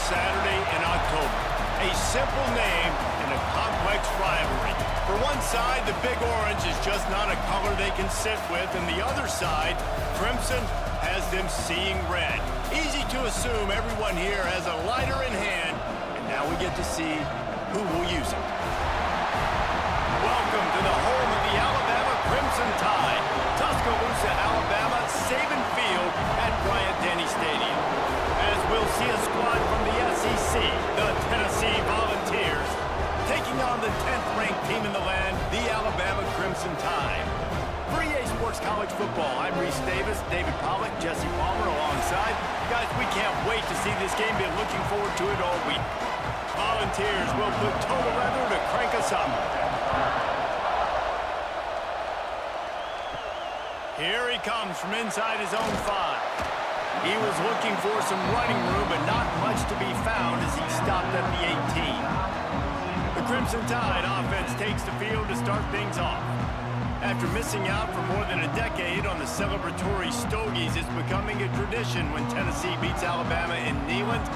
Saturday in October. A simple name and a complex rivalry. For one side, the Big Orange is just not a color they can sit with, and the other side, Crimson, has them seeing red. Easy to assume everyone here has a lighter in hand, and now we get to see who will use it. Welcome to the home of the Alabama Crimson Tide, Tuscaloosa, Alabama, Saban Field at Bryant-Denny Stadium. As we'll see a squad from the SEC, the Tennessee Volunteers, taking on the 10th-ranked team in the land, the Alabama Crimson Tide. For EA Sports College Football, I'm Reese Davis, David Pollack, Jesse Palmer alongside. Guys, we can't wait to see this game. Been looking forward to it all week. Volunteers will put total leather to crank us up. Here he comes from inside his own 5. He was looking for some running room, but not much to be found as he stopped at the 18. The Crimson Tide offense takes the field to start things off. After missing out for more than a decade on the celebratory Stogies, it's becoming a tradition when Tennessee beats Alabama in Neyland.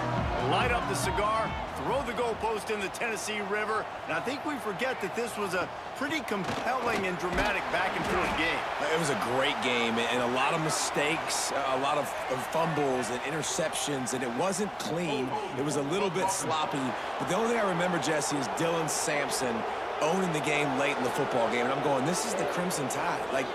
Light up the cigar, throw the goalpost in the Tennessee River, and I think we forget that this was a pretty compelling and dramatic back-and-forth game. It was a great game, and a lot of mistakes, a lot of fumbles and interceptions, and it wasn't clean. It was a little bit sloppy, but the only thing I remember, Jesse, is Dylan Sampson owning the game late in the football game, and I'm going, this is the Crimson Tide. Like,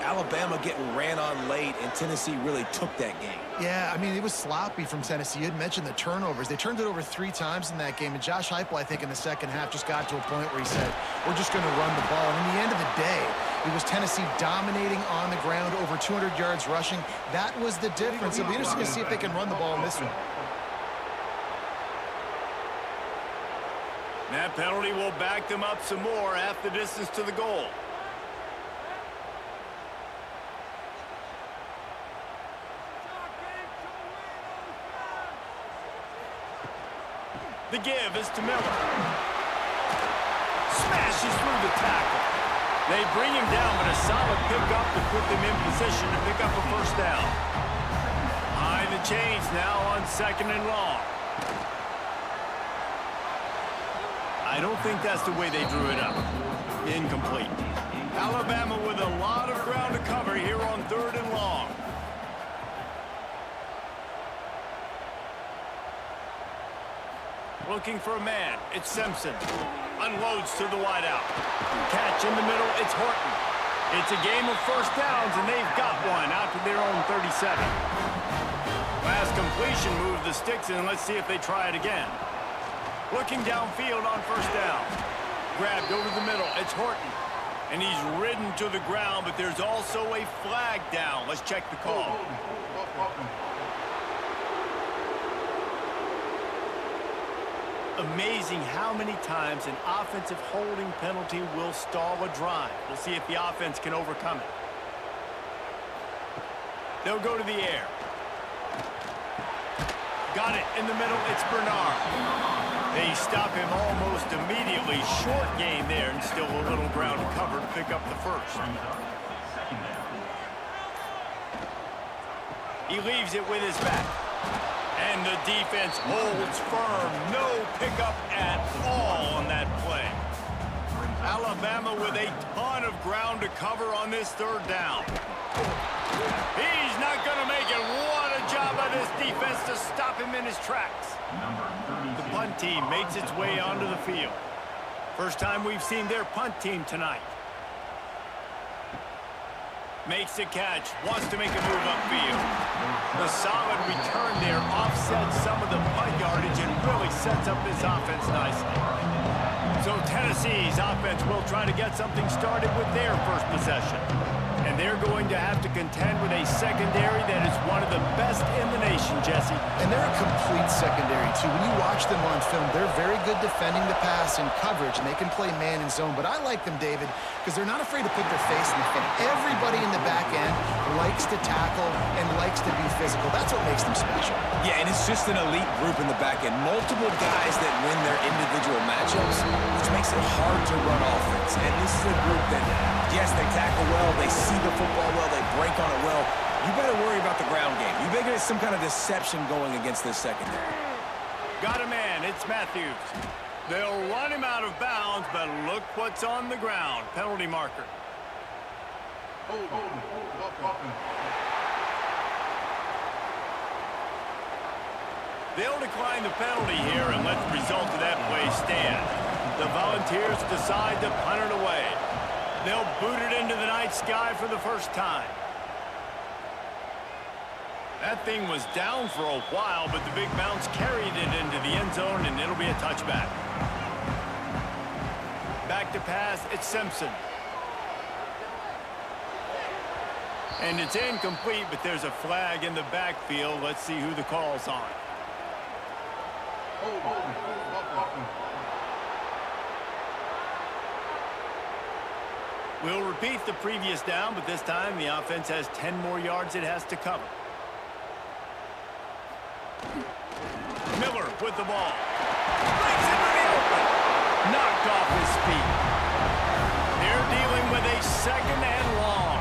Alabama getting ran on late, and Tennessee really took that game. Yeah, I mean, it was sloppy from Tennessee. You had mentioned the turnovers. They turned it over 3 times in that game, and Josh Heupel, I think, in the second half just got to a point where he said, we're just going to run the ball. And in the end of the day, it was Tennessee dominating on the ground, over 200 yards rushing. That was the difference. It'll be interesting to see if they can run the ball in this one. That penalty will back them up some more, half the distance to the goal. The give is to Miller. Smashes through the tackle. They bring him down, but a solid pickup to put them in position to pick up a first down. Behind the chains now on 2nd and long. I don't think that's the way they drew it up. Incomplete. Alabama with a lot of ground to cover here on 3rd and long. Looking for a man. It's Simpson. Unloads to the wideout. Catch in the middle. It's Horton. It's a game of first downs, and they've got one out to their own 37. Last completion moved the sticks in. Let's see if they try it again. Looking downfield on first down. Grabbed over the middle. It's Horton. And he's ridden to the ground, but there's also a flag down. Let's check the call. Amazing how many times an offensive holding penalty will stall a drive. We'll see if the offense can overcome it. They'll go to the air. Got it in the middle. It's Bernard. They stop him almost immediately. Short gain there, and still a little ground to cover to pick up the first. He leaves it with his back. And the defense holds firm. No pickup at all on that play. Alabama with a ton of ground to cover on this 3rd down. He's not going to make it. What a job by this defense to stop him in his tracks. The punt team makes its way onto the field. First time we've seen their punt team tonight. Makes the catch, wants to make a move upfield. The solid return there offsets some of the punt yardage and really sets up this offense nicely. So Tennessee's offense will try to get something started with their first possession. And they're going to have to contend with a secondary that is one of the best in the nation, Jesse. And they're a complete secondary, too. When you watch them on film, they're very good defending the pass and coverage, and they can play man and zone. But I like them, David, because they're not afraid to put their face in the field. Everybody in the back end likes to tackle and likes to be physical. That's what makes them special. Yeah, and it's just an elite group in the back end. Multiple guys that win their individual matchups, which makes it hard to run offense. And this is a group that, yes, they tackle well, they see the football well, they break on it well. You better worry about the ground game. You better get some kind of deception going against this secondary. Got a man. It's Matthews. They'll run him out of bounds, but look what's on the ground. Penalty marker. They'll decline the penalty here and let the result of that play stand. The Volunteers decide to punt it away. They'll boot it into the night sky for the first time. That thing was down for a while, but the big bounce carried it into the end zone, and it'll be a touchback. Back to pass, it's Simpson. And it's incomplete, but there's a flag in the backfield. Let's see who the call's on. We'll repeat the previous down, but this time the offense has 10 more yards it has to cover. Miller with the ball. Breaks into the open. Knocked off his feet. They're dealing with a second and long.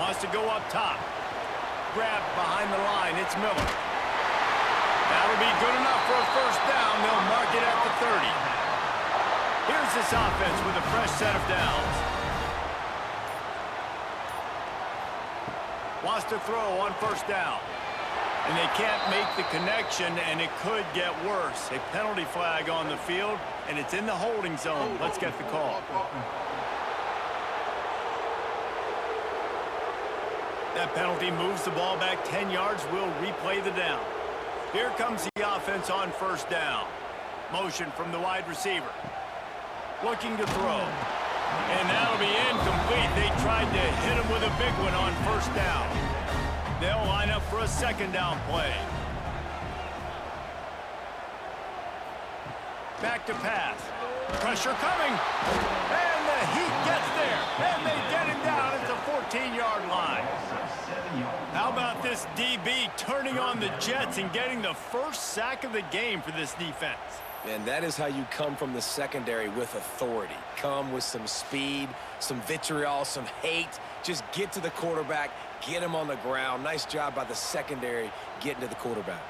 Wants to go up top. Grabbed behind the line. It's Miller. That'll be good enough for a first down. They'll mark it at the 30. Here's this offense with a fresh set of downs. Wants to throw on first down. And they can't make the connection, and it could get worse. A penalty flag on the field, and it's in the holding zone. Let's get the call. That penalty moves the ball back 10 yards. We'll replay the down. Here comes the offense on first down. Motion from the wide receiver. Looking to throw. And that'll be incomplete. They tried to hit him with a big one on first down. They'll line up for a second down play. Back to pass. Pressure coming. And the Heat gets there. And they get him down at the 14-yard line. How about this DB turning on the Jets and getting the first sack of the game for this defense? And that is how you come from the secondary with authority. Come with some speed, some vitriol, some hate. Just get to the quarterback, get him on the ground. Nice job by the secondary getting to the quarterback.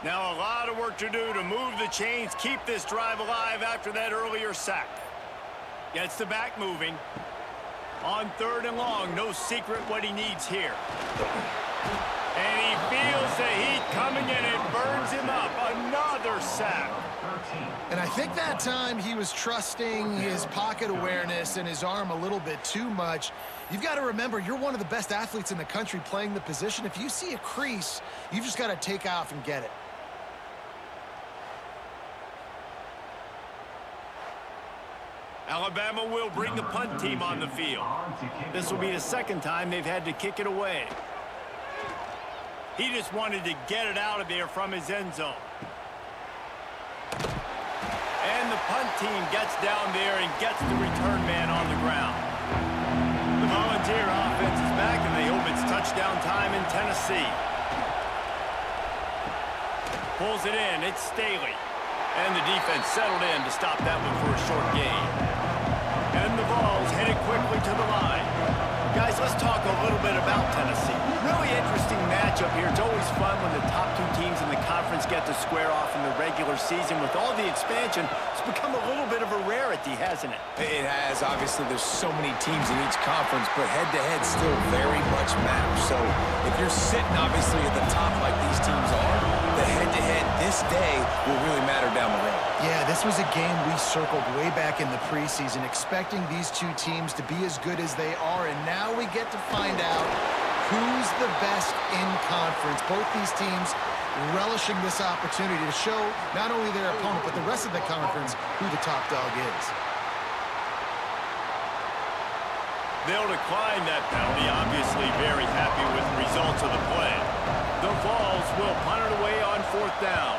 Now a lot of work to do to move the chains, keep this drive alive after that earlier sack. Gets the back moving. On third and long, no secret what he needs here. And he feels the heat coming and it burns him up. Another sack. And I think that time he was trusting his pocket awareness and his arm a little bit too much. You've got to remember, you're one of the best athletes in the country playing the position. If you see a crease, you've just got to take off and get it. Alabama will bring the punt team on the field. This will be the second time they've had to kick it away. He just wanted to get it out of there from his end zone. And the punt team gets down there and gets the return man on the ground. The Volunteer offense is back, and they hope it's touchdown time in Tennessee. Pulls it in. It's Staley. And the defense settled in to stop that one for a short gain. And the Vols headed quickly to the line. Guys, let's talk a little bit about Tennessee. Really interesting matchup here. It's always fun when the top two teams in the conference get to square off in the regular season. With all the expansion, it's become a little bit of a rarity, hasn't it? It has. Obviously, there's so many teams in each conference, but head-to-head still very much matters. So if you're sitting, obviously, at the top like these teams are, the head-to-head this day will really matter down the road. Yeah, this was a game we circled way back in the preseason, expecting these two teams to be as good as they are, and now we get to find out who's the best in conference. Both these teams relishing this opportunity to show not only their opponent, but the rest of the conference who the top dog is. They'll decline that penalty, obviously very happy with the results of the play. The Vols will punt it away on fourth down.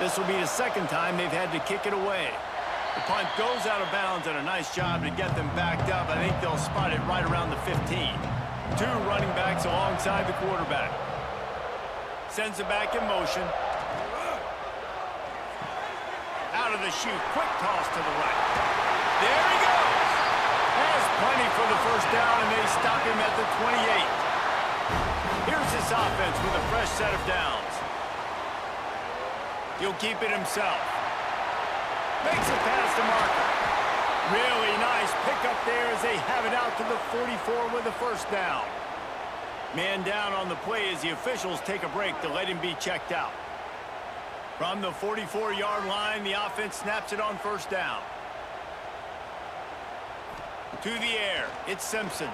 This will be the second time they've had to kick it away. The punt goes out of bounds, and a nice job to get them backed up. I think they'll spot it right around the 15. Two running backs alongside the quarterback. Sends it back in motion. Out of the chute, quick toss to the right. There he goes. Has plenty for the first down, and they stop him at the 28. Here's this offense with a fresh set of downs. He'll keep it himself. Makes a pass to Marker. Really nice pickup there as they have it out to the 44 with a first down. Man down on the play as the officials take a break to let him be checked out. From the 44-yard line, the offense snaps it on first down. To the air, it's Simpson.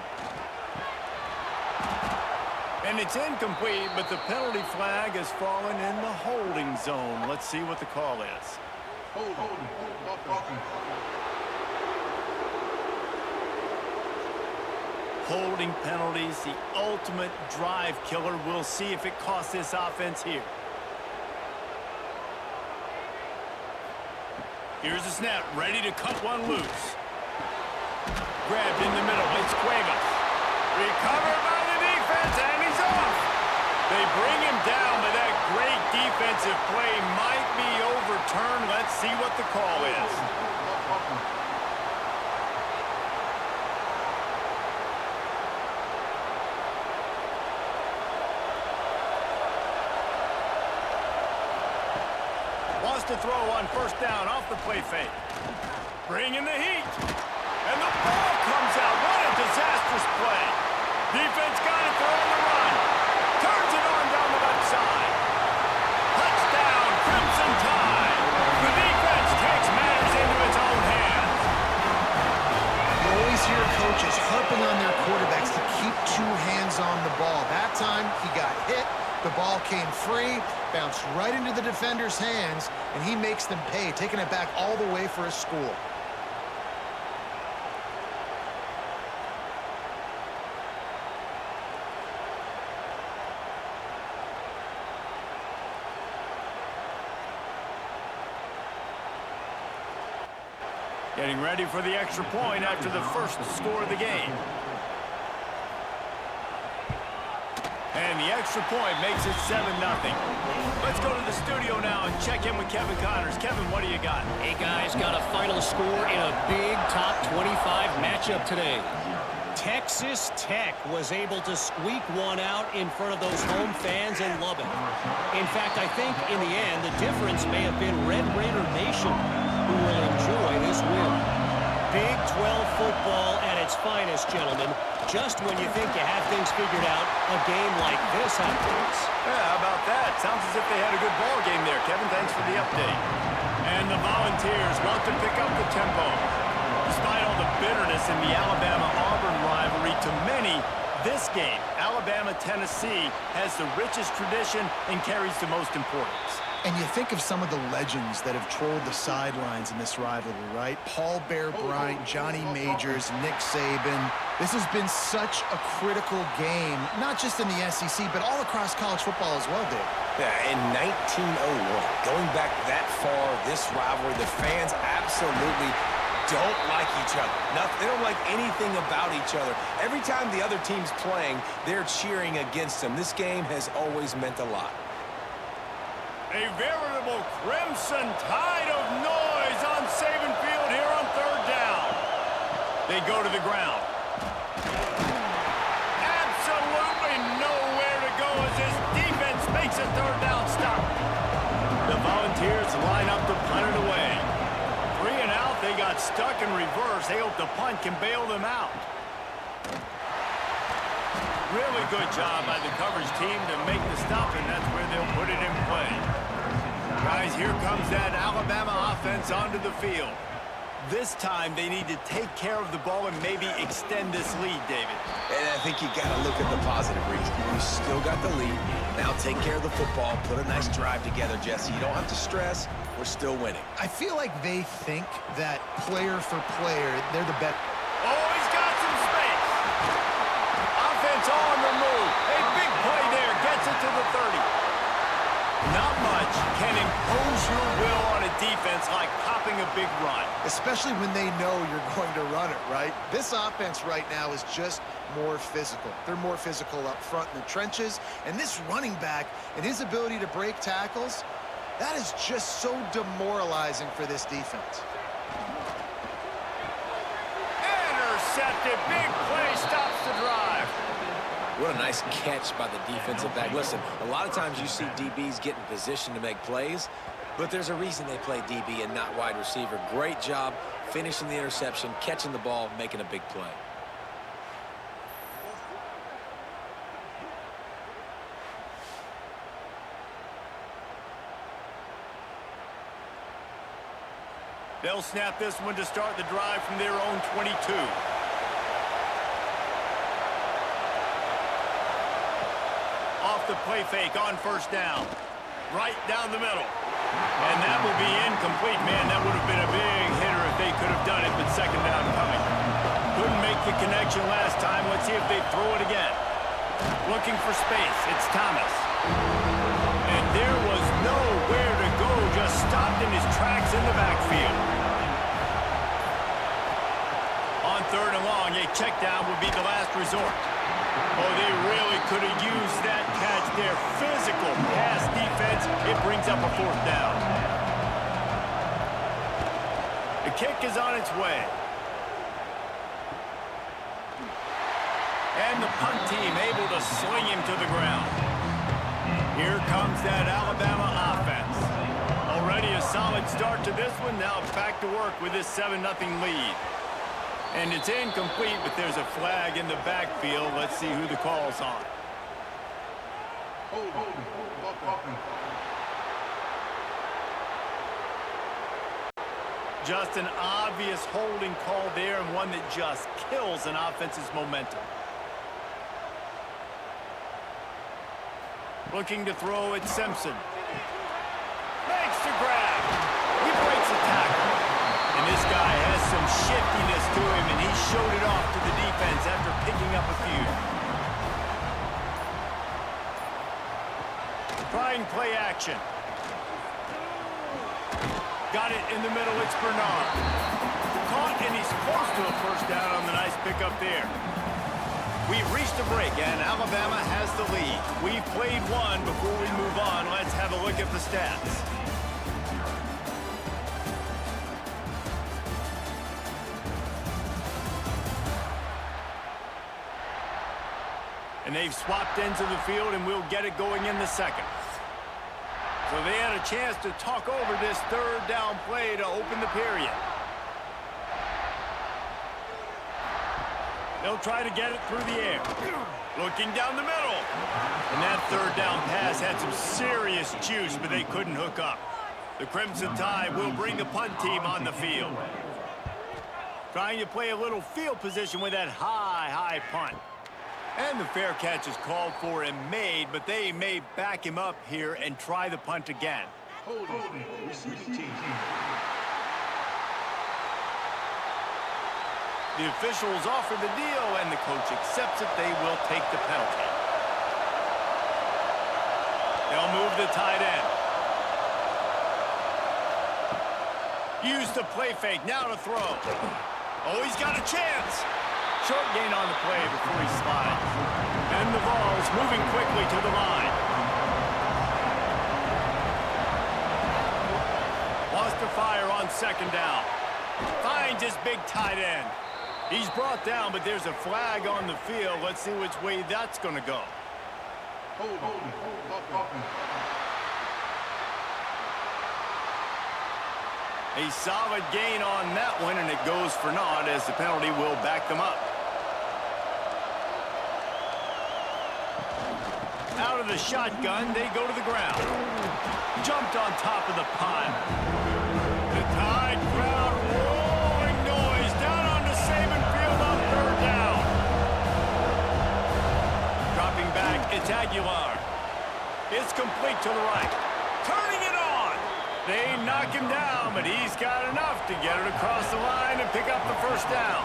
And it's incomplete, but the penalty flag has fallen in the holding zone. Let's see what the call is. Holding penalties, the ultimate drive killer. We'll see if it costs this offense here. Here's the snap, ready to cut one loose. Grabbed in the middle, it's Cuevas. Recovered by the defense, and he's off. They bring him down, but that great defensive play might be overturned. Let's see what the call is. Wants to throw on first down off the play fake. Bringing the heat. And the ball comes out. What a disastrous play. Defense got it for on the run. Turns it on down the left side. Touchdown, Crimson Tide. The defense takes matters into its own hands. You always hear coaches harping on their quarterbacks to keep two hands on the ball. That time, he got hit. The ball came free, bounced right into the defender's hands, and he makes them pay, taking it back all the way for a score. Getting ready for the extra point after the first score of the game. And the extra point makes it 7-0. Let's go to the studio now and check in with Kevin Connors. Kevin, what do you got? Hey, guys, got a final score in a big top 25 matchup today. Texas Tech was able to squeak one out in front of those home fans in Lubbock. In fact, I think in the end, the difference may have been Red Raider Nation who will enjoy this win. Big 12 football at its finest, gentlemen. Just when you think you have things figured out, a game like this happens. Yeah, how about that? Sounds as if they had a good ball game there. Kevin, thanks for the update. And the Volunteers want to pick up the tempo. Despite all the bitterness in the Alabama-Auburn rivalry, to many, this game, Alabama-Tennessee, has the richest tradition and carries the most importance. And you think of some of the legends that have trolled the sidelines in this rivalry, right? Paul Bear Bryant, Johnny Majors, Nick Saban. This has been such a critical game, not just in the SEC, but all across college football as well, Dave. Yeah, in 1901, going back that far, this rivalry, the fans absolutely don't like each other. They don't like anything about each other. Every time the other team's playing, they're cheering against them. This game has always meant a lot. A veritable crimson tide of noise on Saban Field here on third down. They go to the ground. Absolutely nowhere to go as this defense makes a third down stop. The Volunteers line up to punt it away. 3 and out, they got stuck in reverse. They hope the punt can bail them out. Really good job by the coverage team to make the stop, and that's where they'll put it in play. Guys, here comes that Alabama offense onto the field. This time, they need to take care of the ball and maybe extend this lead, David. And I think you got to look at the positive reason. You still got the lead. Now take care of the football. Put a nice drive together, Jesse. You don't have to stress. We're still winning. I feel like they think that player for player, they're the best. Oh, he's got some space. Offense on the move. A big play there. Gets it to the 30. Not much can impose your will on a defense like popping a big run. Especially when they know you're going to run it, right? This offense right now is just more physical. They're more physical up front in the trenches. And this running back and his ability to break tackles, that is just so demoralizing for this defense. Intercepted. Big play stops the drive. What a nice catch by the defensive back. Listen, a lot of times you see DBs get in position to make plays, but there's a reason they play DB and not wide receiver. Great job finishing the interception, catching the ball, making a big play. They'll snap this one to start the drive from their own 22. Off the play fake on first down. Right down the middle. And that will be incomplete. Man, that would have been a big hitter if they could have done it, but second down coming. Couldn't make the connection last time. Let's see if they throw it again. Looking for space. It's Thomas. And there was nowhere to go. Just stopped in his tracks in the backfield. On third and long, a check down would be the last resort. Oh, they really could have used that catch there. Physical pass defense. It brings up a fourth down. The kick is on its way. And the punt team able to sling him to the ground. Here comes that Alabama offense. Already a solid start to this one. Now back to work with this 7-0 lead. And it's incomplete, but there's a flag in the backfield. Let's see who the call's on. Just an obvious holding call there, and one that just kills an offense's momentum. Looking to throw at Simpson. Makes the grab. He breaks the tackle. And this guy has some shiftiness to him, and he showed it off to the defense after picking up a few. Trying play action. Got it in the middle. It's Bernard. Caught, and he's close to a first down on the nice pickup there. We've reached a break, and Alabama has the lead. We've played one. Before we move on, let's have a look at the stats. And they've swapped ends of the field, and we'll get it going in the second. So they had a chance to talk over this third down play to open the period. They'll try to get it through the air. Looking down the middle. And that third down pass had some serious juice, but they couldn't hook up. The Crimson Tide will bring the punt team on the field. Trying to play a little field position with that high punt. And the fair catch is called for and made, but they may back him up here and try the punt again. The officials offer the deal, and the coach accepts it. They will take the penalty. They'll move the tight end. Use the play fake. Now to throw. Oh, he's got a chance. Short gain on the play before he slides. And the ball's moving quickly to the line. Wants to fire on second down. Finds his big tight end. He's brought down, but there's a flag on the field. Let's see which way that's going to go. A solid gain on that one, and it goes for naught as the penalty will back them up. Out of the shotgun, they go to the ground. Jumped on top of the pile. The Tide crowd rolling noise down onto Saban Field on third down. Dropping back, it's Aguilar. It's complete to the right. Turning it on. They knock him down, but he's got enough to get it across the line and pick up the first down.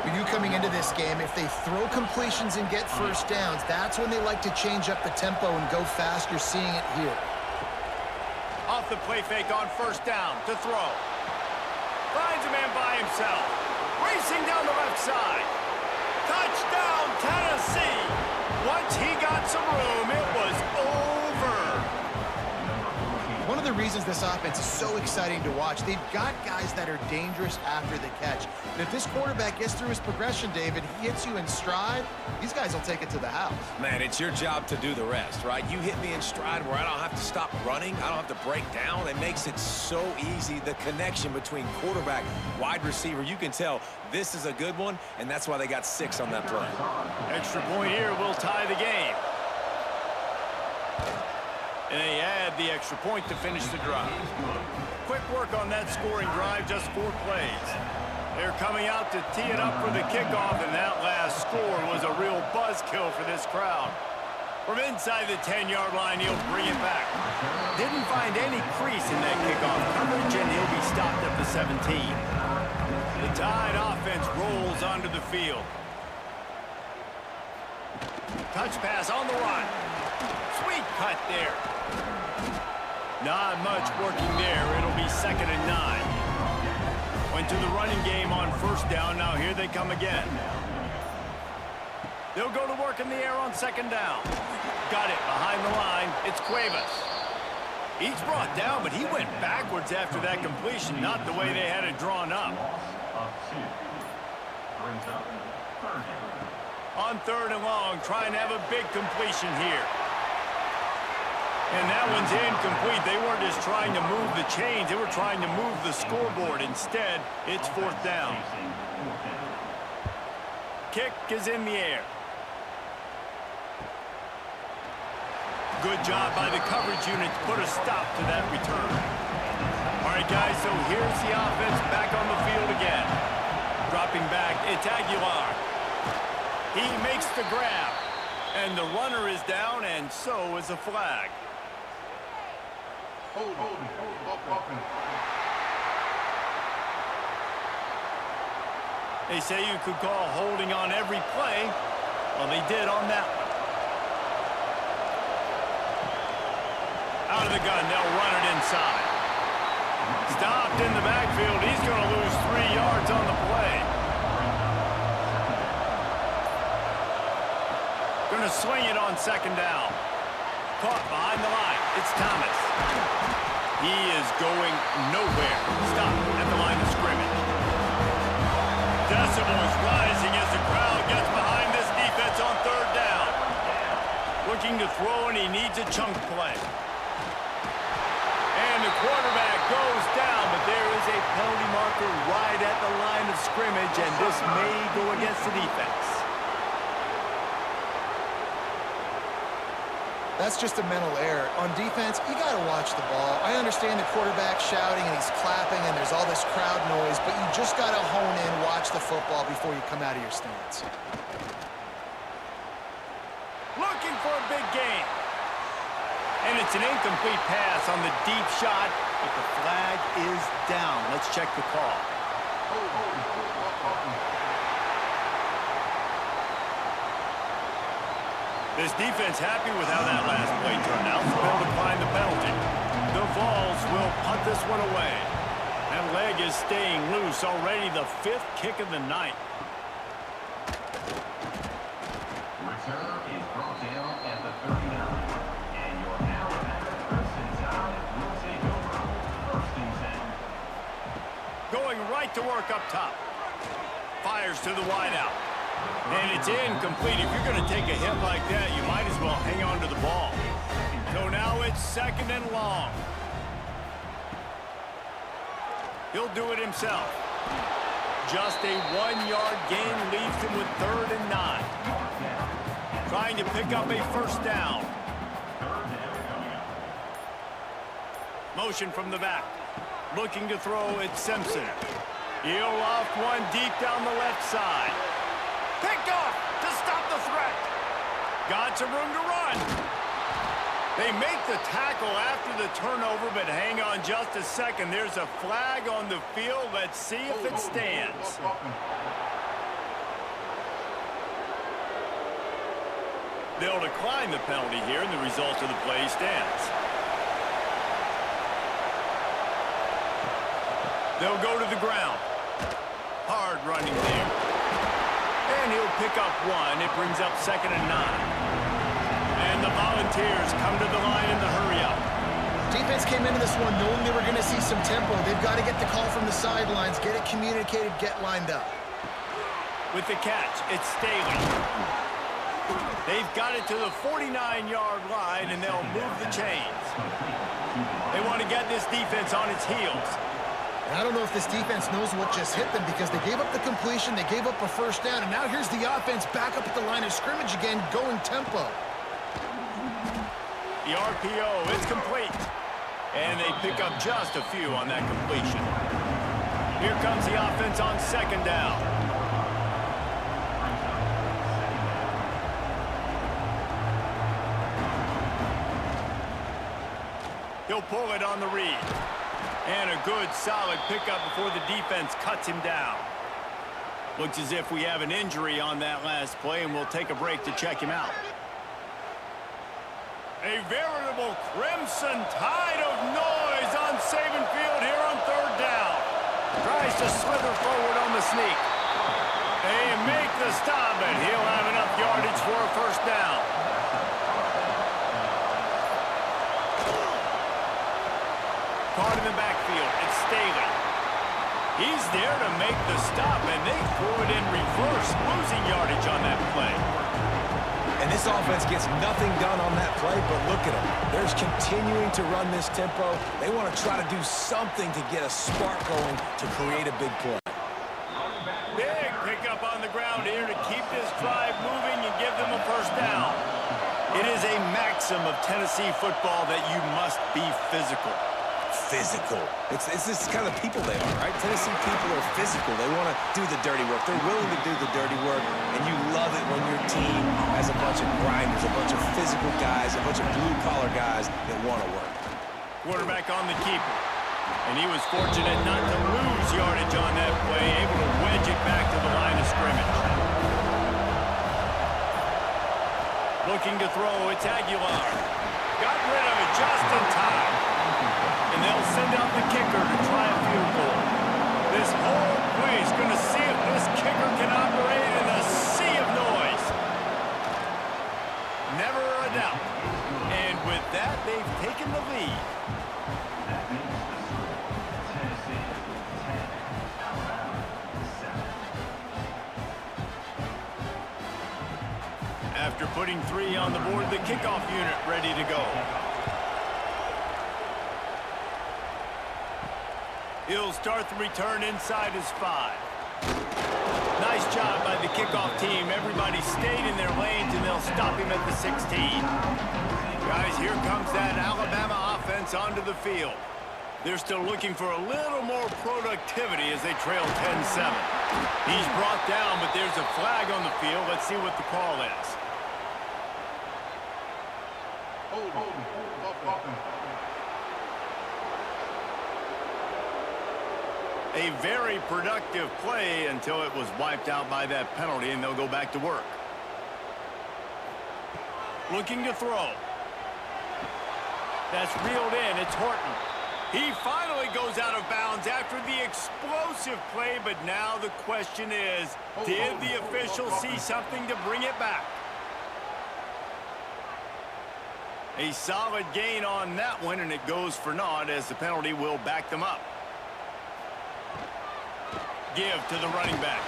For you coming into this game, if they throw completions and get first downs, that's when they like to change up the tempo and go fast. You're seeing it here. Off the play fake on first down to throw. Finds a man by himself. Racing down the left side. Touchdown, Tennessee. Once he got some room, it was over. One of the reasons this offense is so exciting to watch. They've got guys that are dangerous after the catch. And if this quarterback gets through his progression, David, he hits you in stride, these guys will take it to the house. Man, it's your job to do the rest, right? You hit me in stride where I don't have to stop running. I don't have to break down. It makes it so easy. The connection between quarterback, wide receiver, you can tell this is a good one, and that's why they got 6 on that play. Extra point here will tie the game. And they add the extra point to finish the drive. Quick work on that scoring drive, just 4 plays. They're coming out to tee it up for the kickoff, and that last score was a real buzzkill for this crowd. From inside the 10-yard line, he'll bring it back. Didn't find any crease in that kickoff coverage, and he'll be stopped at the 17. The Tide offense rolls onto the field. Touch pass on the run. Sweet cut there. Not much working there. It'll be 2nd and 9. Went to the running game on 1st down. Now here they come again. They'll go to work in the air on 2nd down. Got it behind the line. It's Cuevas. He's brought down, but he went backwards after that completion, not the way they had it drawn up. On 3rd and long, trying to have a big completion here. And that one's incomplete. They weren't just trying to move the chains. They were trying to move the scoreboard. Instead, it's 4th down. Kick is in the air. Good job by the coverage unit to put a stop to that return. All right, guys, so here's the offense back on the field again. Dropping back, it's Aguilar. He makes the grab. And the runner is down, and so is a flag. They say you could call holding on every play. Well, they did on that one. Out of the gun, they'll run it inside. Stopped in the backfield. He's going to lose 3 yards on the play. Going to swing it on 2nd down. Caught behind the line. It's Thomas. He is going nowhere. Stop at the line of scrimmage. Decibel is rising as the crowd gets behind this defense on 3rd down. Looking to throw, and he needs a chunk play. And the quarterback goes down, but there is a penalty marker right at the line of scrimmage, and this may go against the defense. That's just a mental error. On defense, you got to watch the ball. I understand the quarterback shouting and he's clapping and there's all this crowd noise, but you just got to hone in, watch the football before you come out of your stance. Looking for a big gain. And it's an incomplete pass on the deep shot, but the flag is down. Let's check the call. This defense happy with how that last play turned out, so they'll decline the penalty. The Vols will punt this one away. That leg is staying loose, already the 5th kick of the night. Return is brought down at the 39. And your Alabama Crimson Tide will take over 1st and 10. Going right to work up top. Fires to the wideout. And it's incomplete. If you're going to take a hit like that, you might as well hang on to the ball. So now it's 2nd and long. He'll do it himself. Just a 1-yard gain leaves him with 3rd and 9. Trying to pick up a 1st down. Motion from the back. Looking to throw, it's Simpson. He'll loft one deep down the left side. Picked off to stop the threat. Got some room to run. They make the tackle after the turnover, but hang on just a second. There's a flag on the field. Let's see if it stands. They'll decline the penalty here, and the result of the play stands. They'll go to the ground. Hard running there. And he'll pick up 1. It brings up 2nd and 9. And the Volunteers come to the line in the hurry up. Defense came into this one knowing they were going to see some tempo. They've got to get the call from the sidelines, get it communicated, get lined up. With the catch, it's Staley. They've got it to the 49-yard line, and they'll move the chains. They want to get this defense on its heels. And I don't know if this defense knows what just hit them because they gave up the completion, they gave up a first down, and now here's the offense back up at the line of scrimmage again, going tempo. The RPO, it's complete. And they pick up just a few on that completion. Here comes the offense on second down. He'll pull it on the read. And a good, solid pickup before the defense cuts him down. Looks as if we have an injury on that last play, and we'll take a break to check him out. A veritable crimson tide of noise on Saban Field here on third down. Tries to slither forward on the sneak. They make the stop, and he'll have enough yardage for a first down. Caught in the backfield, it's Staley. He's there to make the stop, and they threw it in reverse, losing yardage on that play. And this offense gets nothing done on that play, but look at them. They're continuing to run this tempo. They want to try to do something to get a spark going to create a big play. Big pickup on the ground here to keep this drive moving and give them a first down. It is a maxim of Tennessee football that you must be physical. Physical. It's this kind of people they are, right? Tennessee people are physical. They want to do the dirty work. They're willing to do the dirty work, and you love it when your team has a bunch of grinders, a bunch of physical guys, a bunch of blue-collar guys that want to work. Quarterback on the keeper, and he was fortunate not to lose yardage on that play, able to wedge it back to the line of scrimmage. Looking to throw, it's Aguilar. Got rid of it just in time. And they'll send out the kicker to try a field goal. This whole play is going to see if this kicker can operate in a sea of noise. Never a doubt. And with that, they've taken the lead. That makes the score Tennessee 10, Alabama 7. After putting 3 on the board, the kickoff unit ready to go. He'll start the return inside his 5. Nice job by the kickoff team. Everybody stayed in their lanes, and they'll stop him at the 16. Guys, here comes that Alabama offense onto the field. They're still looking for a little more productivity as they trail 10-7. He's brought down, but there's a flag on the field. Let's see what the call is. A very productive play until it was wiped out by that penalty, and they'll go back to work. Looking to throw. That's reeled in. It's Horton. He finally goes out of bounds after the explosive play, but now the question is, did the official see something to bring it back? A solid gain on that one, and it goes for naught as the penalty will back them up. Give to the running back.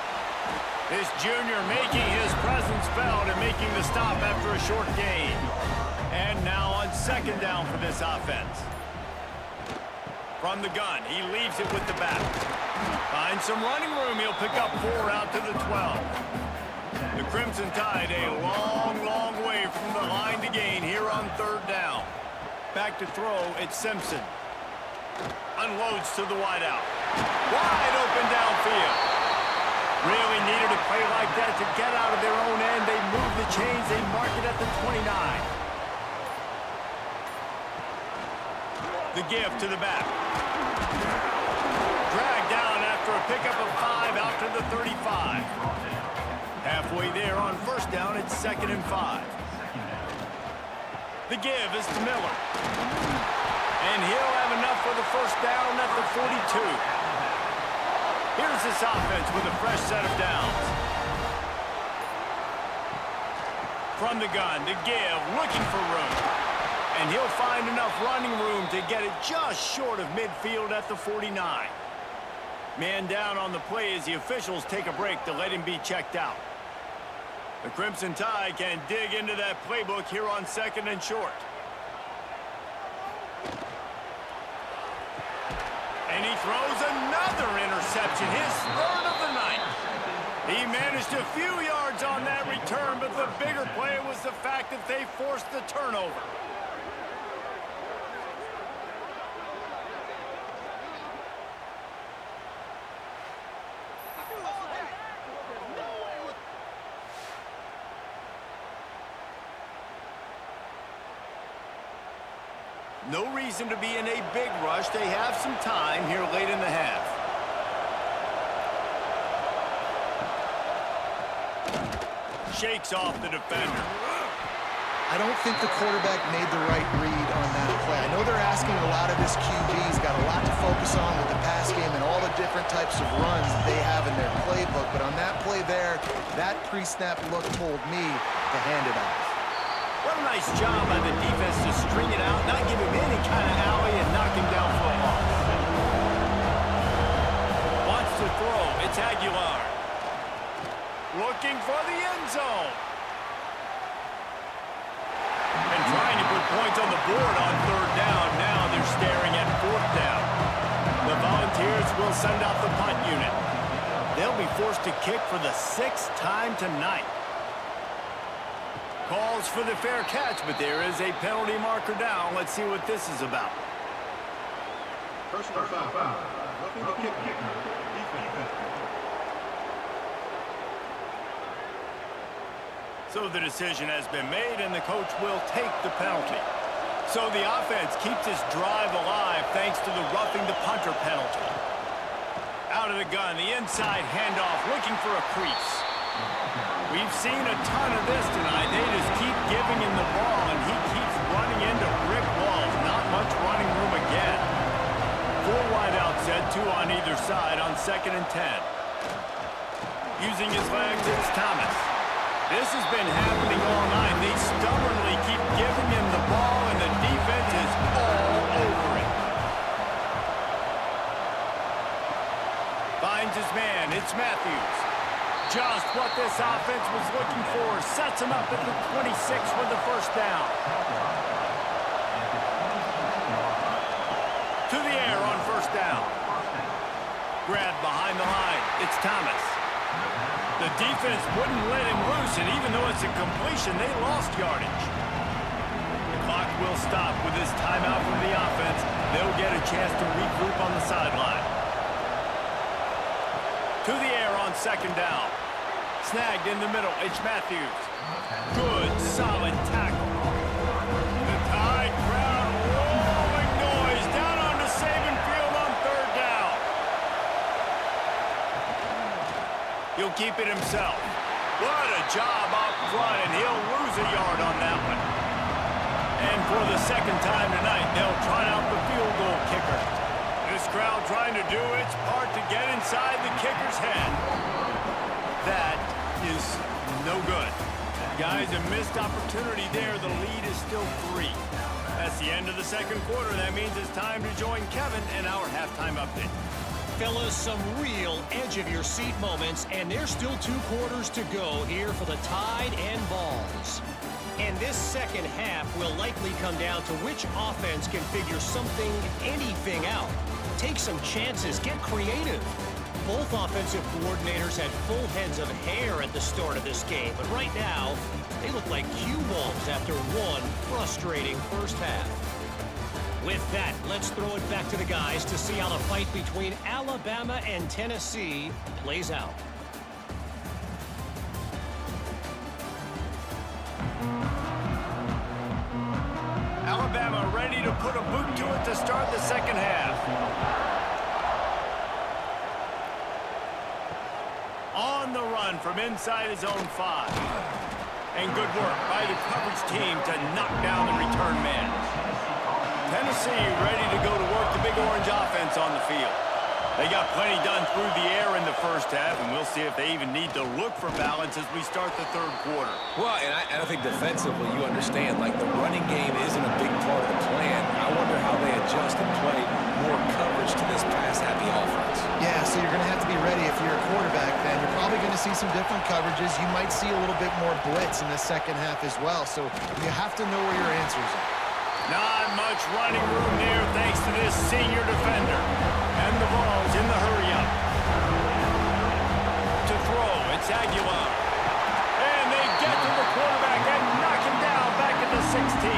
This junior making his presence felt and making the stop after a short gain. And now on second down for this offense. From the gun, he leaves it with the back. Finds some running room. He'll pick up 4 out to the 12. The Crimson Tide a long, long way from the line to gain here on third down. Back to throw, it's Simpson. Unloads to the wideout. Wide open downfield. Really needed a play like that to get out of their own end. They move the chains. They mark it at the 29. The give to the back. Dragged down after a pickup of 5 out to the 35. Halfway there on first down, it's 2nd and 5. The give is to Miller. And he'll have enough for the first down at the 42. Here's this offense with a fresh set of downs. From the gun, the give, looking for room. and he'll find enough running room to get it just short of midfield at the 49. Man down on the play as the officials take a break to let him be checked out. The Crimson Tide can dig into that playbook here on 2nd and short. And he throws another interception, his 3rd of the night. He managed a few yards on that return, but the bigger play was the fact that they forced the turnover. No reason to be in a big rush. They have some time here late in the half. Shakes off the defender. I don't think the quarterback made the right read on that play. I know they're asking a lot of this QB. He's got a lot to focus on with the pass game and all the different types of runs that they have in their playbook. But on that play there, that pre-snap look told me to hand it off. What a nice job by the defense to string it out, not give him any kind of alley, and knock him down for a loss. Wants to throw. It's Aguilar. Looking for the end zone. And trying to put points on the board on 3rd down. Now they're staring at 4th down. The Volunteers will send out the punt unit. They'll be forced to kick for the 6th time tonight. Calls for the fair catch, but there is a penalty marker down. Let's see what this is about. Personal foul. Roughing the kicker. Defense. So the decision has been made, and the coach will take the penalty. So the offense keeps its drive alive thanks to the roughing the punter penalty. Out of the gun, the inside handoff, looking for a crease. We've seen a ton of this tonight. They just keep giving him the ball, and he keeps running into brick walls. Not much running room again. 4 wideouts set, 2 on either side on 2nd and 10. Using his legs, it's Thomas. This has been happening all night. They stubbornly keep giving him the ball, and the defense is all over it. Finds his man. It's Matthews. Just what this offense was looking for. Sets him up at the 26 for the 1st down. To the air on 1st down. Grabbed behind the line. It's Thomas. The defense wouldn't let him loose, and even though it's a completion, they lost yardage. The clock will stop with this timeout from the offense. They'll get a chance to regroup on the sideline. To the air on 2nd down. Snagged in the middle. It's Matthews. Good, solid tackle. The Tide crowd rolling noise down onto Saban Field on 3rd down. He'll keep it himself. What a job up front, and he'll lose a yard on that one. And for the 2nd time tonight, they'll try out the field goal kicker. This crowd trying to do its part to get inside the kicker's head. That is no good. Guys, a missed opportunity there. The lead is still 3. That's the end of the 2nd quarter. That means it's time to join Kevin in our halftime update. Fellas, some real edge-of-your-seat moments, and there's still 2 quarters to go here for the Tide and Vols. And this 2nd half will likely come down to which offense can figure something, anything out. Take some chances, get creative. Both offensive coordinators had full heads of hair at the start of this game, but right now, they look like cue balls after one frustrating 1st half. With that, let's throw it back to the guys to see how the fight between Alabama and Tennessee plays out. Alabama ready to put a boot to it to start the 2nd half. On the run from inside his own 5. And good work by the coverage team to knock down the return man. Tennessee ready to go to work the Big Orange offense on the field. They got plenty done through the air in the 1st half, and we'll see if they even need to look for balance as we start the 3rd quarter. Well, and I think defensively, you understand, like, the running game isn't a big part some different coverages. You might see a little bit more blitz in the second half as well, so you have to know where your answers are. Not much running room there thanks to this senior defender. And the ball's in the hurry-up. To throw, it's Aguilar. And they get to the quarterback and knock him down back at the 16.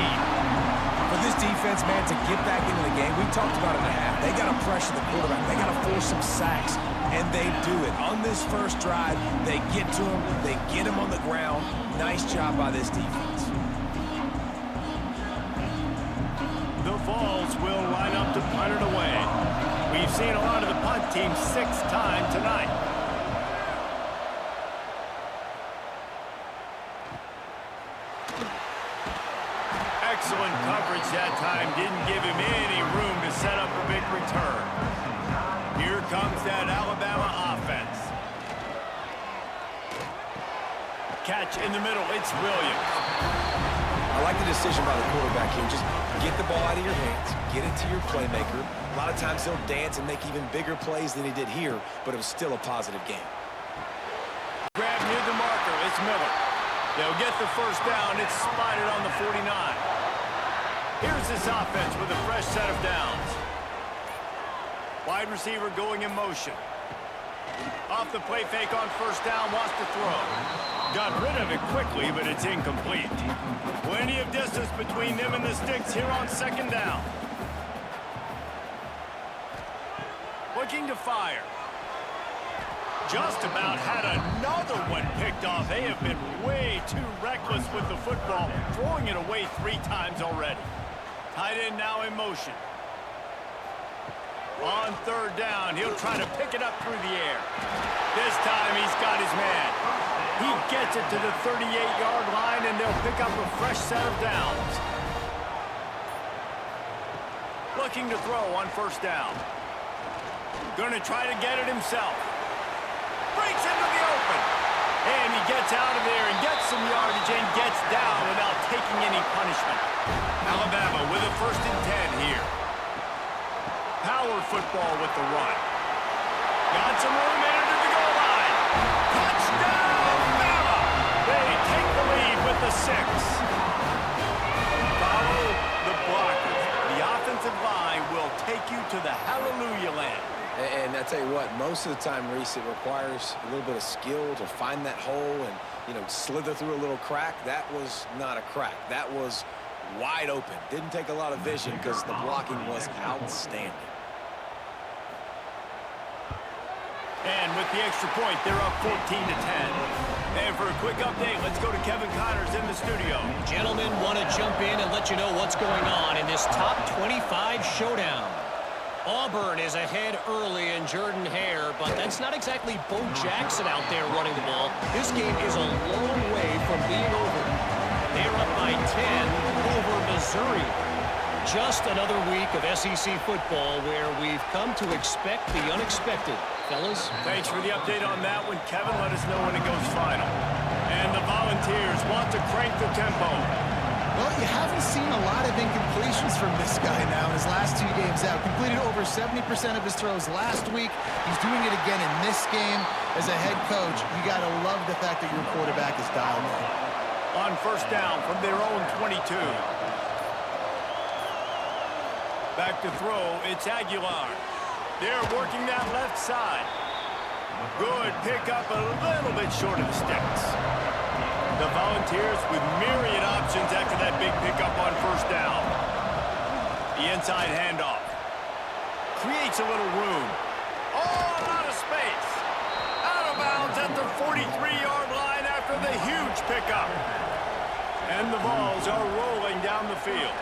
For this defense, man, to get back into the game, we talked about it in the half. They got to pressure the quarterback. They got to force some sacks, and they do it. On this first drive, they get to him. They get him on the ground. Nice job by this defense. The Vols will line up to punt it away. We've seen a lot of the punt team 6 times tonight. Excellent coverage that time. Didn't give him any room to set up a big return. Here comes that Alabama offense. Catch in the middle. It's Williams. I like the decision by the quarterback here. Just get the ball out of your hands. Get it to your playmaker. A lot of times he'll dance and make even bigger plays than he did here, but it was still a positive game. Grab near the marker. It's Miller. They'll get the first down. It's spotted on the 49. Here's this offense with a fresh set of downs. Wide receiver going in motion. Off the play fake on first down, wants to throw. Got rid of it quickly, but it's incomplete. Plenty of distance between them and the sticks here on second down. Looking to fire. Just about had another one picked off. They have been way too reckless with the football, throwing it away 3 times already. Tight end now in motion. On third down, he'll try to pick it up through the air. This time he's got his man. He gets it to the 38-yard line, and they'll pick up a fresh set of downs. Looking to throw on first down. Going to try to get it himself. Breaks into the open. And he gets out of there and gets some yardage and gets down without taking any punishment. Alabama with a 1st and 10 here. Power football with the run. Got some room into the goal line. Touchdown, Bama! They take the lead with the 6. Follow the blockers. The offensive line will take you to the hallelujah land. And I tell you what, most of the time, Reese, it requires a little bit of skill to find that hole and, slither through a little crack. That was not a crack. That was wide open. Didn't take a lot of vision because the blocking was outstanding. And with the extra point, they're up 14 to 10. And for a quick update, let's go to Kevin Connors in the studio. Gentlemen, want to jump in and let you know what's going on in this top 25 showdown. Auburn is ahead early in Jordan Hare, but that's not exactly Bo Jackson out there running the ball. This game is a long way from being over. They're up by 10 over Missouri. Just another week of SEC football where we've come to expect the unexpected. Fellas? Thanks for the update on that one, Kevin. Let us know when it goes final. And the Volunteers want to crank the tempo. Well, you haven't seen a lot of incompletions from this guy now in his last 2 games out. Completed over 70% of his throws last week. He's doing it again in this game. As a head coach, you got to love the fact that your quarterback is dialed in. On first down from their own 22. Back to throw, it's Aguilar. They're working that left side. Good pickup, a little bit short of the sticks. The Volunteers with myriad options after that big pickup on first down. The inside handoff. Creates a little room. Oh, a lot of space. Out of bounds at the 43-yard line after the huge pickup. And the Vols are rolling down the field.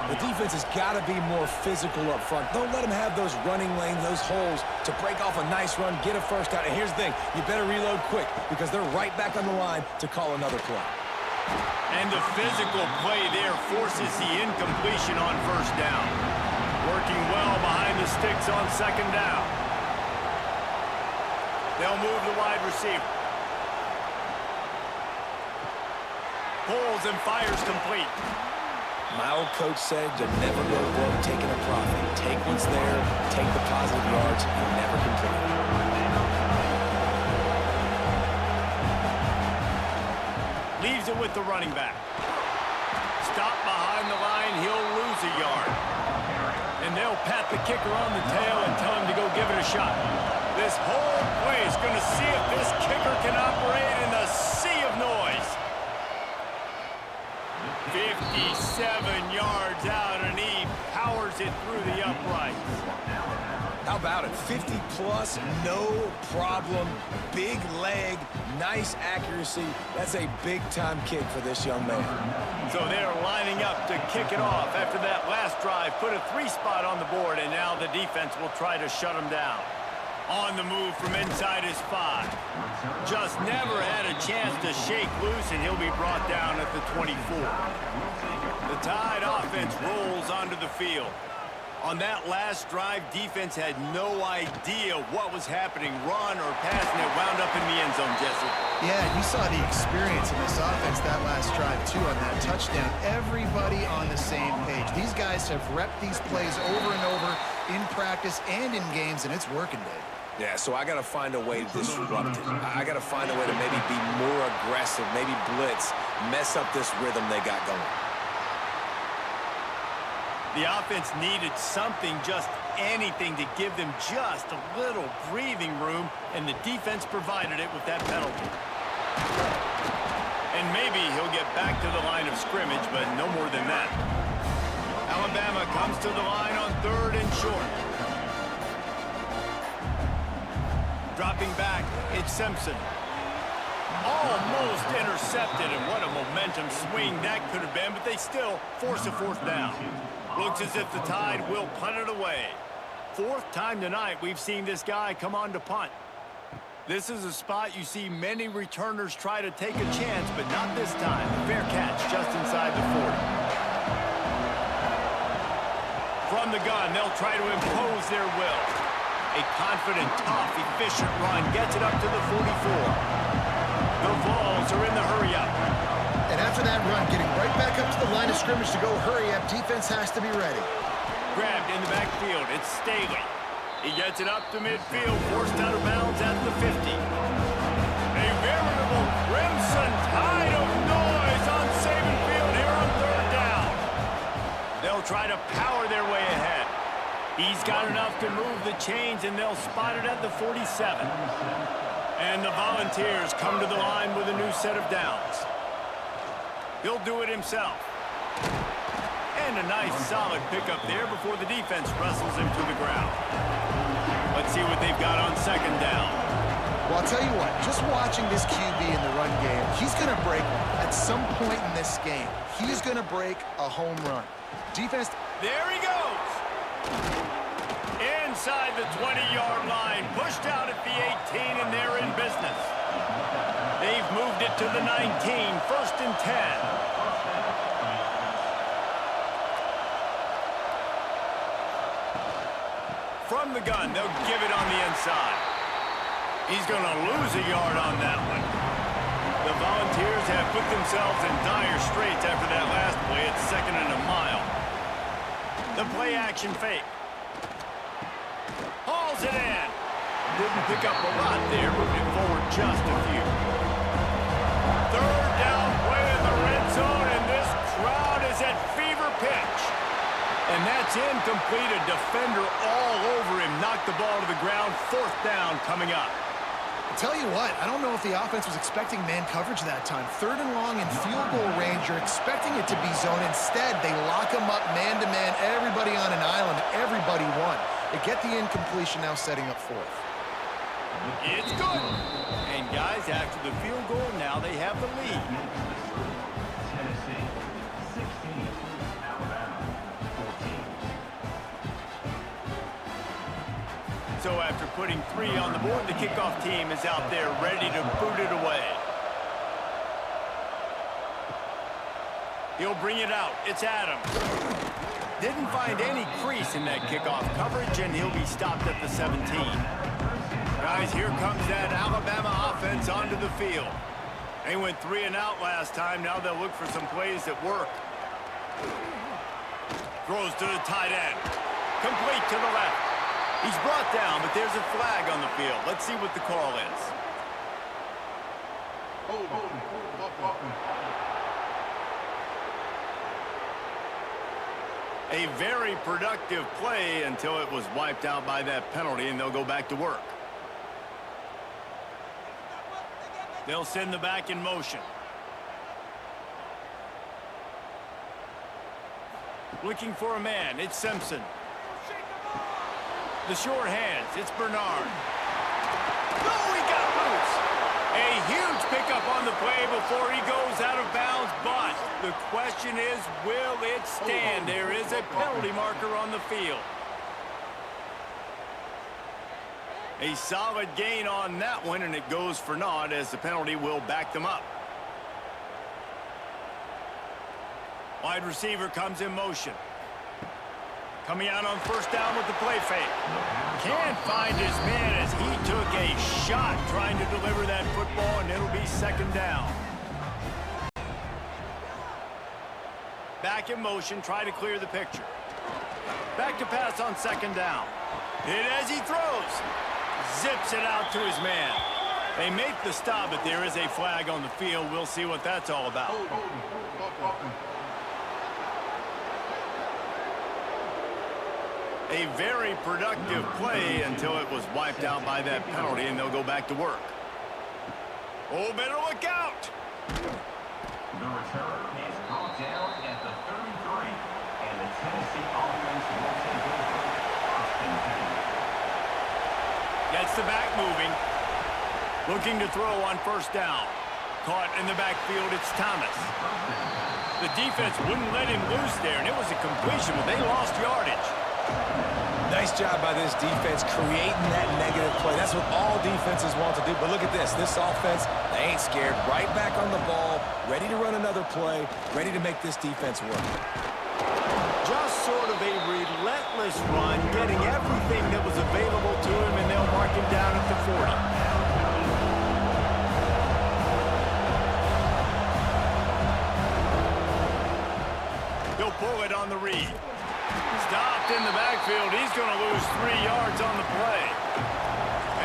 The defense has got to be more physical up front. Don't let them have those running lanes, those holes to break off a nice run, get a first down. And here's the thing, you better reload quick because they're right back on the line to call another play. And the physical play there forces the incompletion on first down. Working well behind the sticks on second down. They'll move the wide receiver. Pulls and fires complete. My old coach said to never go broke taking a profit. Take what's there, take the positive yards, and never complain. Leaves it with the running back. Stop behind the line. He'll lose a yard. And they'll pat the kicker on the tail and tell him to go give it a shot. This whole play is going to see if this kicker can operate in the sea of noise. 57 yards out, and he powers it through the uprights. How about it? 50-plus, no problem. Big leg, nice accuracy. That's a big-time kick for this young man. So they're lining up to kick it off after that last drive. Put a 3-spot on the board, and now the defense will try to shut them down. On the move from inside his 5. Just never had a chance to shake loose, and he'll be brought down at the 24. The Tide offense rolls onto the field. On that last drive, defense had no idea what was happening, run or pass, and it wound up in the end zone, Jesse. Yeah, you saw the experience in this offense that last drive, too, on that touchdown. Everybody on the same page. These guys have repped these plays over and over in practice and in games, and it's working, Dave. Yeah, so I got to find a way to disrupt it. I got to find a way to maybe be more aggressive, maybe blitz, mess up this rhythm they got going. The offense needed something, just anything, to give them just a little breathing room, and the defense provided it with that penalty. And maybe he'll get back to the line of scrimmage, but no more than that. Alabama comes to the line on 3rd and short. Dropping back, it's Simpson. Almost intercepted, and what a momentum swing that could have been, but they still force a 4th down. Looks as if the Tide will punt it away. 4th time tonight we've seen this guy come on to punt. This is a spot you see many returners try to take a chance, but not this time. Fair catch just inside the 40. From the gun, they'll try to impose their will. A confident, tough, efficient run gets it up to the 44. The Vols are in the hurry-up. And after that run, getting right back up to the line of scrimmage to go hurry up, defense has to be ready. Grabbed in the backfield, it's Staley. He gets it up to midfield, forced out of bounds at the 50. A veritable crimson tide of noise on Saban Field here on 3rd down. They'll try to power their way ahead. He's got enough to move the chains, and they'll spot it at the 47. And the Volunteers come to the line with a new set of downs. He'll do it himself. And a nice solid pickup there before the defense wrestles him to the ground. Let's see what they've got on 2nd down. Well, I'll tell you what, just watching this QB in the run game, he's going to break one. At some point in this game, he's going to break a home run. Defense. There he goes. Inside the 20-yard line, pushed out at the 18, and they're in business. They've moved it to the 19, 1st and 10. From the gun, they'll give it on the inside. He's going to lose a yard on that one. The Volunteers have put themselves in dire straits after that last play. It's 2nd and a mile. The play-action fake. Hauls it in. Didn't pick up a lot there, moving it forward just a few. 3rd down play in the red zone, and this crowd is at fever pitch. And that's incomplete. A defender all over him. Knocked the ball to the ground. 4th down coming up. I'll tell you what, I don't know if the offense was expecting man coverage that time. 3rd and long in field goal range, you're expecting it to be zone. Instead, they lock them up man-to-man, everybody on an island, everybody won. They get the incompletion, now setting up 4th. It's good. And guys, after the field goal, now they have the lead. Tennessee, 16. Alabama, 14. So after putting 3 on the board, the kickoff team is out there ready to boot it away. He'll bring it out. It's Adams. Didn't find any crease in that kickoff coverage, and he'll be stopped at the 17. Guys, here comes that Alabama offense onto the field. They went 3 and out last time. Now they'll look for some plays that work. Throws to the tight end. Complete to the left. He's brought down, but there's a flag on the field. Let's see what the call is. A very productive play until it was wiped out by that penalty, and they'll go back to work. They'll send the back in motion. Looking for a man, it's Simpson. The short hands, it's Bernard. Oh, he got loose. A huge pickup on the play before he goes out of bounds, but the question is, will it stand? There is a penalty marker on the field. A solid gain on that one, and it goes for naught as the penalty will back them up. Wide receiver comes in motion. Coming out on first down with the play fake. Can't find his man as he took a shot trying to deliver that football, and it'll be second down. Back in motion, try to clear the picture. Back to pass on second down. Hit as he throws. Zips it out to his man. They make the stop, but there is a flag on the field. We'll see what that's all about. A very productive play until it was wiped out by that penalty, and they'll go back to work. Oh, better look out! The return is brought down at the 33, and the Tennessee offense will take over. First and 10. Gets the back moving. Looking to throw on first down. Caught in the backfield, it's Thomas. The defense wouldn't let him loose there, and it was a completion, but they lost yardage. Nice job by this defense creating that negative play. That's what all defenses want to do. But look at this. This offense, they ain't scared. Right back on the ball, ready to run another play, ready to make this defense work. Just sort of a relentless run, getting everything that was available to him, and they'll mark him down at the 40. He'll pull it on the read. Stopped in the backfield. He's going to lose 3 yards on the play.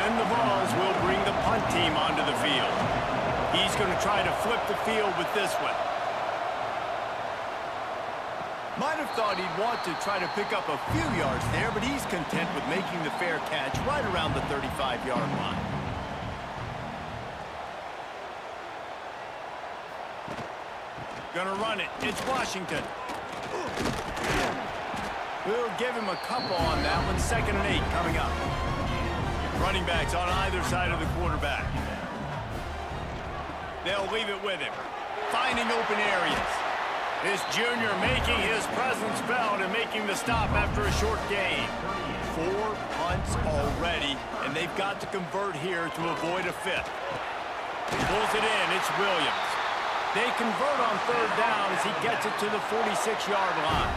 And the Vols will bring the punt team onto the field. He's going to try to flip the field with this one. Might have thought he'd want to try to pick up a few yards there, but he's content with making the fair catch right around the 35-yard line. Gonna run it. It's Washington. We'll give him a couple on that one. 2nd and 8 coming up. Running backs on either side of the quarterback. They'll leave it with him. Finding open areas. This junior making his presence felt and making the stop after a short gain. 4 punts already, and they've got to convert here to avoid a 5th. Pulls it in. It's Williams. They convert on 3rd down as he gets it to the 46-yard line.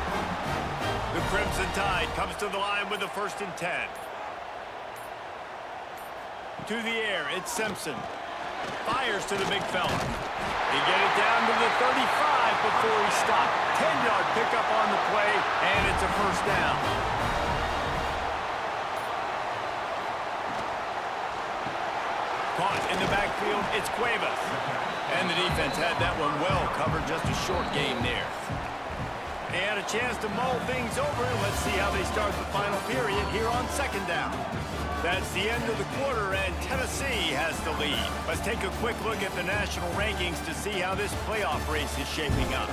The Crimson Tide comes to the line with the 1st and 10. To the air, it's Simpson. Fires to the big fella. They get it down to the 35 before he stopped. 10-yard pickup on the play, and it's a 1st down. Caught in the backfield, it's Cuevas. And the defense had that one well covered, just a short game there. They had a chance to mull things over. Let's see how they start the final period here on 2nd down. That's the end of the quarter, and Tennessee has the lead. Let's take a quick look at the national rankings to see how this playoff race is shaping up.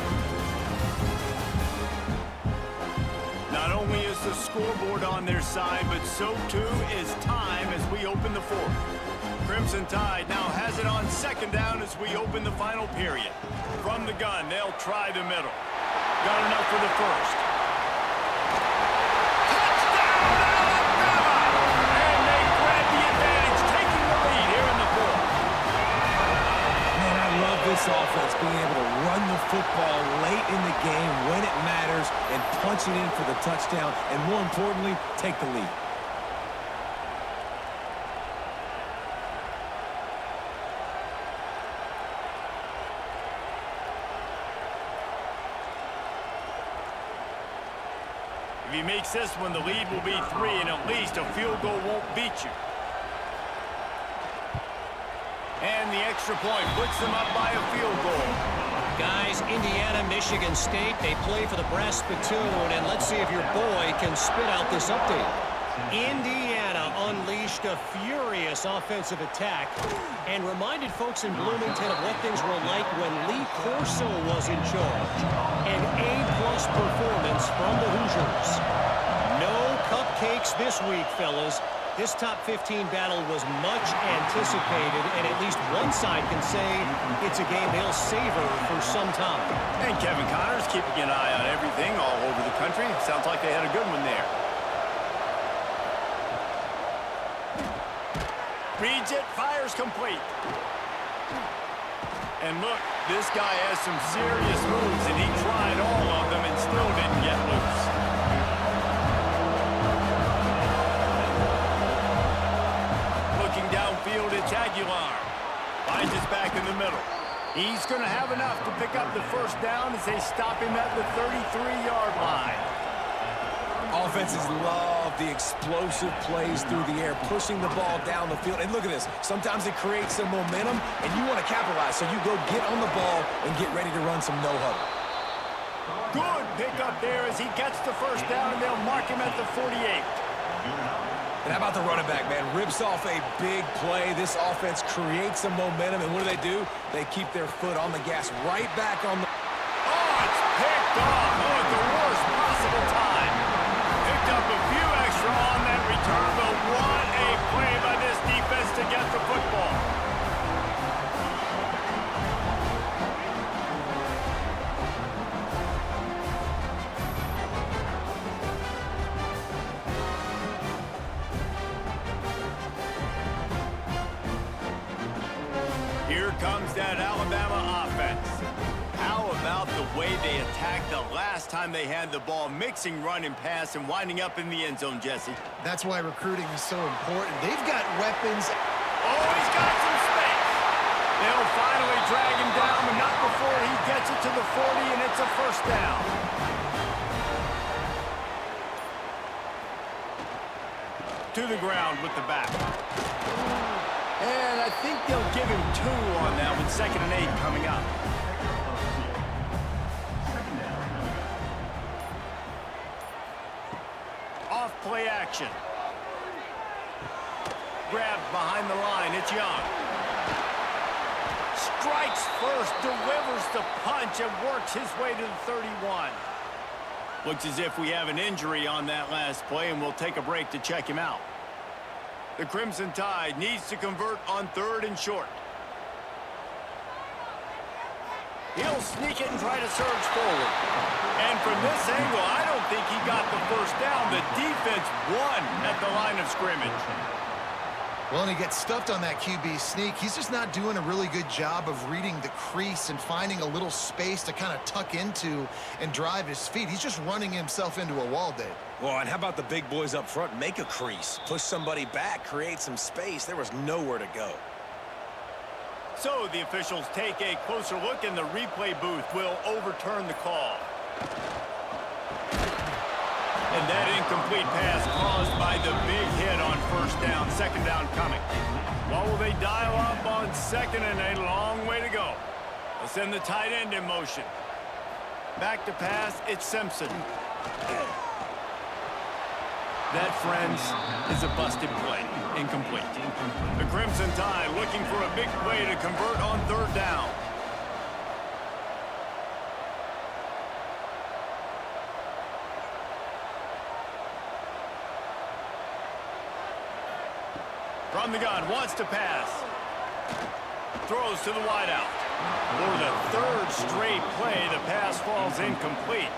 Not only is the scoreboard on their side, but so too is time as we open the 4th. Crimson Tide now has it on 2nd down as we open the final period. From the gun, they'll try the middle. Got enough for the 1st. Touchdown, Alabama! And they grab the advantage, taking the lead here in the 4th. Man, I love this offense being able to run the football late in the game when it matters and punch it in for the touchdown, and more importantly, take the lead. If he makes this one, the lead will be 3, and at least a field goal won't beat you. And the extra point puts them up by a field goal. Guys, Indiana, Michigan State, they play for the brass spittoon, and let's see if your boy can spit out this update. Indiana unleashed a furious offensive attack and reminded folks in Bloomington of what things were like when Lee Corso was in charge. An A-plus performance from the Hoosiers. No cupcakes this week, fellas. This top 15 battle was much anticipated, and at least one side can say it's a game they'll savor for some time. And Kevin Connors keeping an eye on everything all over the country. Sounds like they had a good one there. Reads it, fires complete. And look, this guy has some serious moves, and he tried all of them and still didn't get loose. Looking downfield, it's Aguilar. Finds his back in the middle. He's going to have enough to pick up the first down as they stop him at the 33-yard line. Offenses love the explosive plays through the air, pushing the ball down the field. And look at this. Sometimes it creates some momentum, and you want to capitalize. So you go get on the ball and get ready to run some no-huddle. Good pickup there as he gets the first down, and they'll mark him at the 48. And how about the running back, man? Rips off a big play. This offense creates some momentum, and what do? They keep their foot on the gas right back on the... Oh, it's picked off. Oh, at the worst possible time. Picked up a few extra on that return, but what a play by this defense to get the football. Here comes that Alabama offense. How about the way they attacked the last time they had the ball, mixing run and pass and winding up in the end zone, Jesse? That's why recruiting is so important. They've got weapons. Oh, he's got some space. They'll finally drag him down, but not before he gets it to the 40, and it's a first down. To the ground with the back. And I think they'll give him 2 on that with 2nd and 8 coming up. Off play action. Grabbed behind the line, it's Young. Strikes first, delivers the punch, and works his way to the 31. Looks as if we have an injury on that last play, and we'll take a break to check him out. The Crimson Tide needs to convert on 3rd and short. He'll sneak it and try to surge forward. And from this angle, I don't think he got the first down. The defense won at the line of scrimmage. Well, and he gets stuffed on that QB sneak. He's just not doing a really good job of reading the crease and finding a little space to kind of tuck into and drive his feet. He's just running himself into a wall, Dave. Well, and how about the big boys up front? Make a crease, push somebody back, create some space. There was nowhere to go. So the officials take a closer look, and the replay booth will overturn the call. And that incomplete pass caused by the big hit on first down. 2nd down coming. What will they dial up on 2nd and 8? Long way to go. They'll send the tight end in motion. Back to pass, it's Simpson. That, friends, is a busted play. Incomplete. The Crimson Tide looking for a big play to convert on 3rd down. From the gun, wants to pass. Throws to the wideout. For the 3rd straight play, the pass falls incomplete.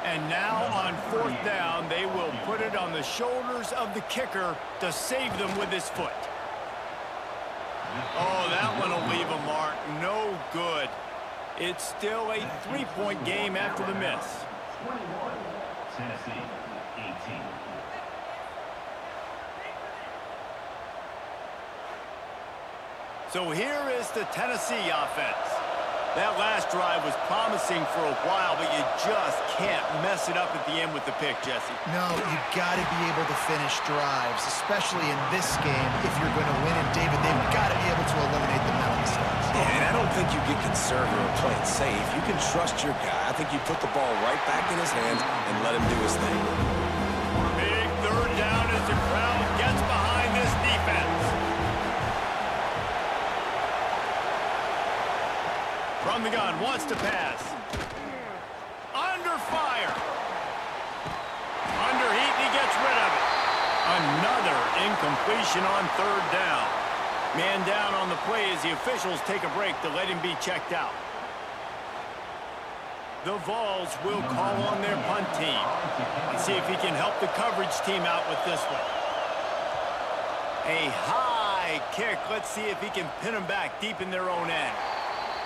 And now on 4th down, they will put it on the shoulders of the kicker to save them with his foot. Oh, that one will leave a mark. No good. It's still a 3-point game after the miss. 21, Tennessee, 18. So here is the Tennessee offense. That last drive was promising for a while, but you just can't mess it up at the end with the pick, Jesse. No, you got to be able to finish drives, especially in this game. If you're going to win, and David, they've got to be able to eliminate the mental mistakes. Yeah, and I don't think you get conservative or play it safe. You can trust your guy. I think you put the ball right back in his hands and let him do his thing. Big third down as the crowd gets behind this defense. From the gun, wants to pass. Under fire. Under heat, and he gets rid of it. Another incompletion on third down. Man down on the play as the officials take a break to let him be checked out. The Vols will call on their punt team and see if he can help the coverage team out with this one. A high kick. Let's see if he can pin them back deep in their own end.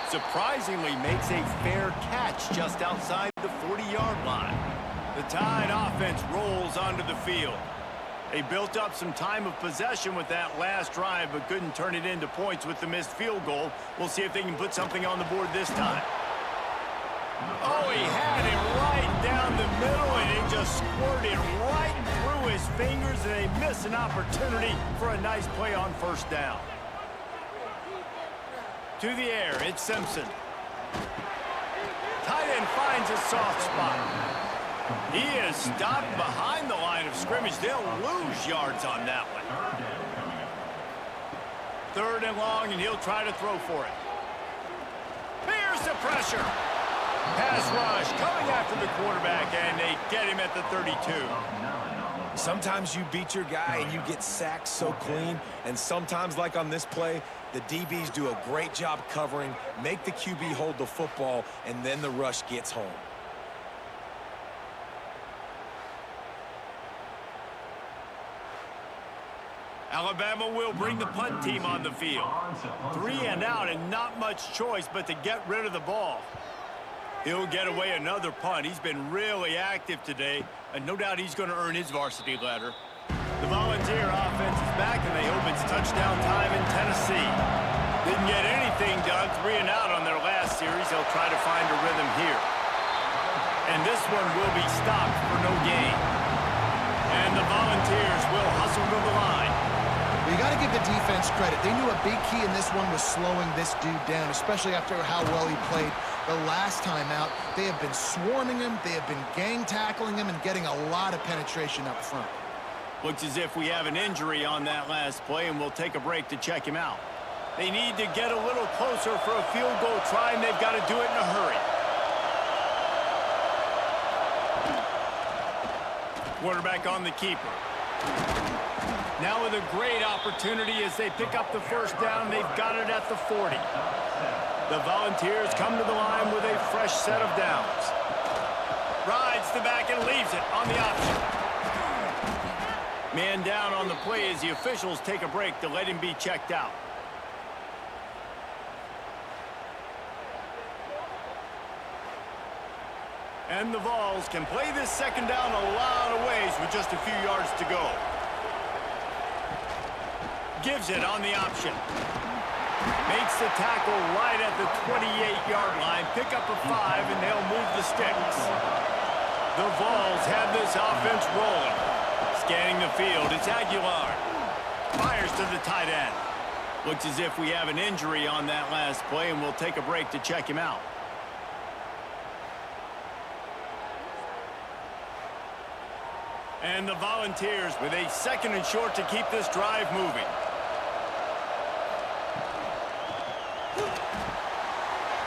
Surprisingly makes a fair catch just outside the 40-yard line. The Tide offense rolls onto the field. They built up some time of possession with that last drive, but couldn't turn it into points with the missed field goal. We'll see if they can put something on the board this time. Oh, he had it right down the middle, and it just squirted right through his fingers, and they miss an opportunity for a nice play on first down. To the air, it's Simpson. Tight end finds a soft spot. He is stopped behind the line of scrimmage. They'll lose yards on that one. Third and long, and he'll try to throw for it. Here's the pressure. Pass rush coming after the quarterback, and they get him at the 32. Sometimes you beat your guy and you get sacked so clean, and sometimes, like on this play, the DBs do a great job covering, make the QB hold the football, and then the rush gets home. Alabama will bring the punt team on the field. 3 and out, and not much choice but to get rid of the ball. He'll get away another punt. He's been really active today, and no doubt he's going to earn his varsity letter. The Volunteer offense is back, and they hope it's touchdown time in Tennessee. Didn't get anything done, 3 and out on their last series. They'll try to find a rhythm here. And this one will be stopped for no gain. And the Volunteers will hustle to the line. You got to give the defense credit. They knew a big key in this one was slowing this dude down, especially after how well he played the last time out. They have been swarming him, they have been gang tackling him, and getting a lot of penetration up front. Looks as if we have an injury on that last play, and we'll take a break to check him out. They need to get a little closer for a field goal try, and they've got to do it in a hurry. Quarterback on the keeper. Now with a great opportunity as they pick up the first down. They've got it at the 40. The Volunteers come to the line with a fresh set of downs. Rides the back and leaves it on the option. Man down on the play as the officials take a break to let him be checked out. And the Vols can play this second down a lot of ways with just a few yards to go. Gives it on the option. Makes the tackle right at the 28-yard line. Pick up a 5, and they'll move the sticks. The Vols have this offense rolling. Scanning the field, it's Aguilar. Fires to the tight end. Looks as if we have an injury on that last play, and we'll take a break to check him out. And the Volunteers with a second and short to keep this drive moving.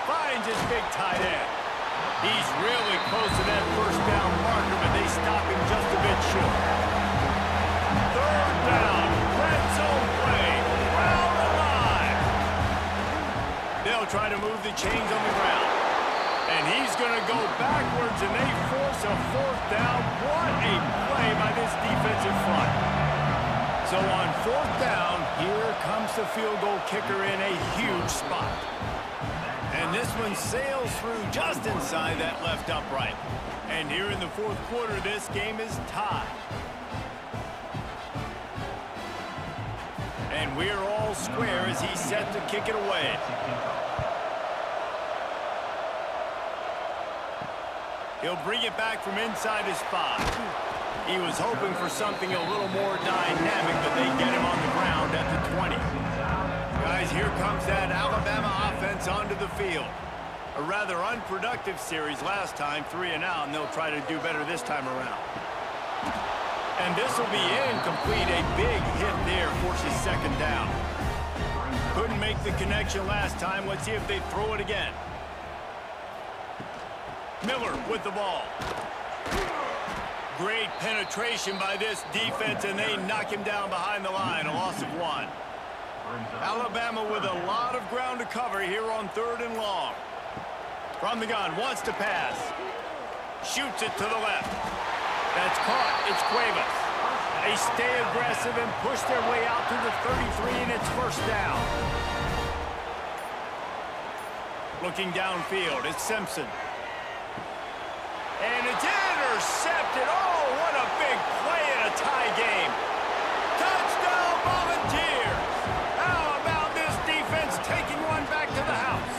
Finds his big tight end. He's really close to that first down marker, but they stop him just a bit short. Third down, red zone play, round alive. They'll try to move the chains on the ground. And he's going to go backwards, and they force a fourth down. What a play by this defensive front. So on fourth down, here comes the field goal kicker in a huge spot. And this one sails through just inside that left upright. And here in the fourth quarter, this game is tied. And we're all square as he's set to kick it away. He'll bring it back from inside his 5. He was hoping for something a little more dynamic, but they get him on the ground at the 20. Guys, here comes that Alabama offense onto the field. A rather unproductive series last time, 3 and out, and they'll try to do better this time around. And this will be incomplete. A big hit there forces second down. Couldn't make the connection last time. Let's see if they throw it again. Miller with the ball. Great penetration by this defense, and they knock him down behind the line. A loss of 1. Alabama with a lot of ground to cover here on 3rd and long. From the gun, wants to pass. Shoots it to the left. That's caught. It's Cuevas. They stay aggressive and push their way out to the 33, and it's first down. Looking downfield, it's Simpson. And it's intercepted. Oh, what a big play in a tie game. Touchdown, Volunteers. How about this defense taking one back to the house?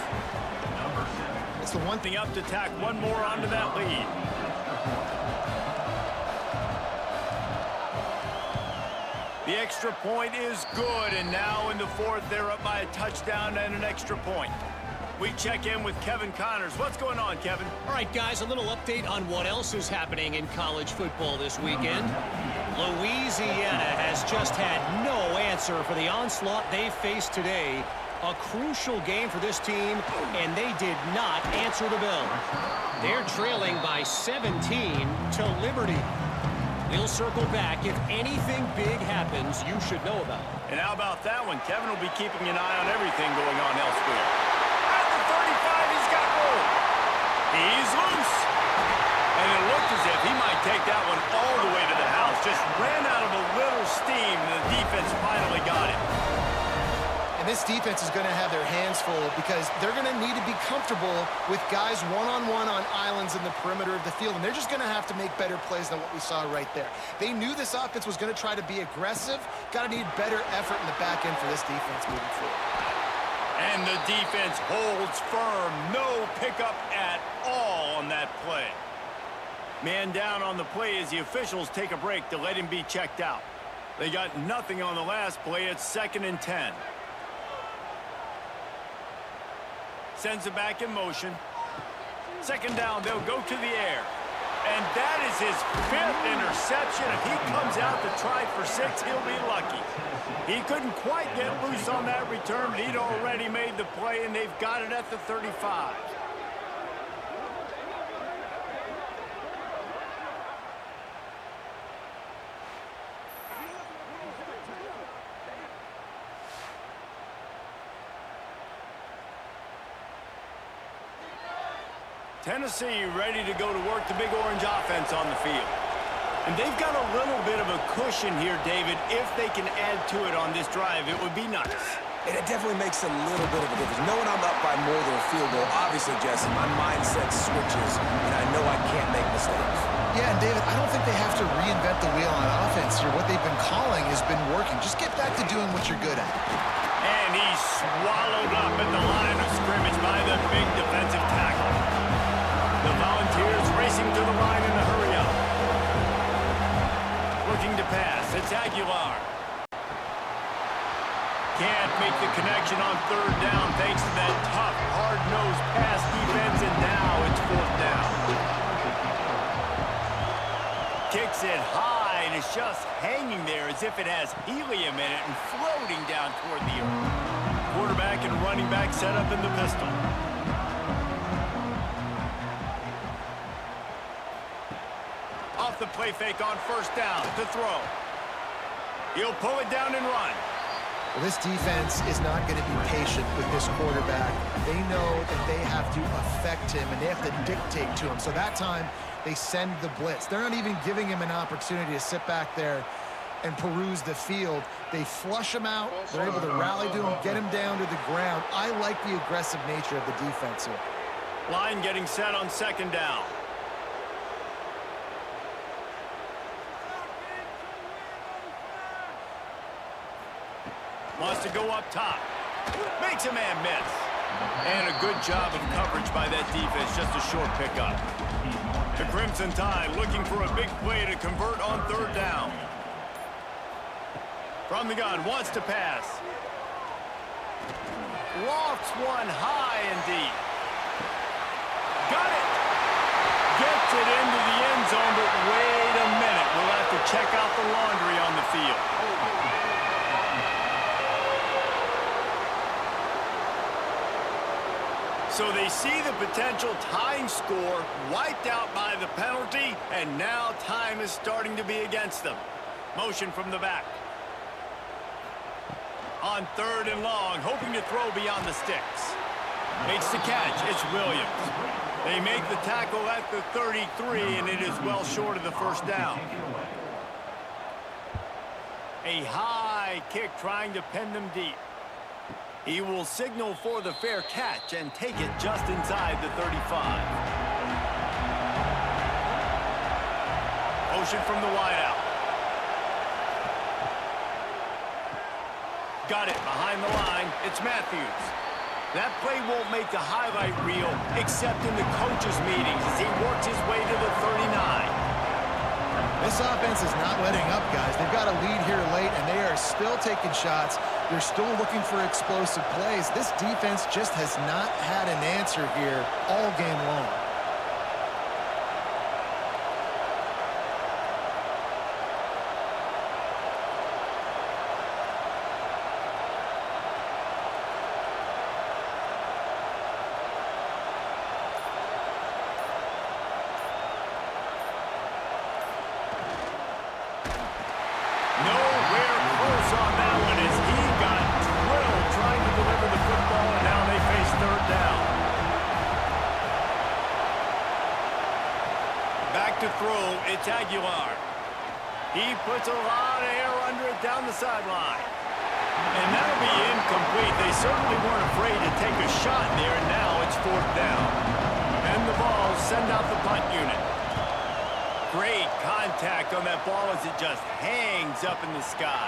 It's the one thing up to tack one more onto that lead. The extra point is good, and now in the 4th, they're up by a touchdown and an extra point. We check in with Kevin Connors. What's going on, Kevin? All right, guys, a little update on what else is happening in college football this weekend. Louisiana has just had no answer for the onslaught they faced today. A crucial game for this team, and they did not answer the bell. They're trailing by 17 to Liberty. We'll circle back. If anything big happens, you should know about it. And how about that one? Kevin will be keeping an eye on everything going on elsewhere. At the 35, he's got room. He's loose. And it looked as if he might take that one all the way to the house. Just ran out of a little steam, and the defense finally got it. This defense is going to have their hands full because they're going to need to be comfortable with guys one-on-one on islands in the perimeter of the field, and they're just going to have to make better plays than what we saw right there. They knew this offense was going to try to be aggressive. Got to need better effort in the back end for this defense moving forward. And the defense holds firm. No pickup at all on that play. Man down on the play as the officials take a break to let him be checked out. They got nothing on the last play. It's 2nd and 10. Sends it back in motion. Second down, they'll go to the air. And that is his 5th interception. If he comes out to try for 6, he'll be lucky. He couldn't quite get loose on that return, but he'd already made the play, and they've got it at the 35. Tennessee ready to go to work the Big Orange offense on the field. And they've got a little bit of a cushion here, David. If they can add to it on this drive, it would be nice. And it definitely makes a little bit of a difference. Knowing I'm up by more than a field goal, obviously, Jesse, my mindset switches, and I know I can't make mistakes. Yeah, and David, I don't think they have to reinvent the wheel on offense here. What they've been calling has been working. Just get back to doing what you're good at. And he's swallowed up at the line of scrimmage by the big defensive tackle. The Volunteers racing to the line in a hurry up. Looking to pass. It's Aguilar. Can't make the connection on 3rd down thanks to that tough, hard-nosed pass defense, and now it's 4th down. Kicks it high, and it's just hanging there as if it has helium in it and floating down toward the earth. Quarterback and running back set up in the pistol. Off the play fake on 1st down to throw. He'll pull it down and run. Well, this defense is not going to be patient with this quarterback. They know that they have to affect him, and they have to dictate to him. So that time, they send the blitz. They're not even giving him an opportunity to sit back there and peruse the field. They flush him out. They're able to rally to him, get him down to the ground. I like the aggressive nature of the defense here. Line getting set on 2nd down. Wants to go up top. Makes a man miss. And a good job of coverage by that defense, just a short pickup. The Crimson Tide looking for a big play to convert on third down. From the gun, wants to pass. Lofts one high and deep. Got it! Gets it into the end zone, but wait a minute. We'll have to check out the laundry on the field. So they see the potential tying score wiped out by the penalty, and now time is starting to be against them. Motion from the back. On third and long, hoping to throw beyond the sticks. Makes the catch. It's Williams. They make the tackle at the 33, and it is well short of the first down. A high kick trying to pin them deep. He will signal for the fair catch and take it just inside the 35. Motion from the wideout. Got it behind the line. It's Matthews. That play won't make the highlight reel except in the coaches' meetings as he works his way to the 39. This offense is not letting up, guys. They've got a lead here late, and they are still taking shots. They're still looking for explosive plays. This defense just has not had an answer here all game long. Nowhere close on that one as he got drilled trying to deliver the football, and now they face third down. Back to throw, it's Aguilar. He puts a lot of air under it down the sideline. And that'll be incomplete. They certainly weren't afraid to take a shot there, and now it's fourth down. And the ball send out the punt unit. Great contact on that ball as it just hangs up in the sky.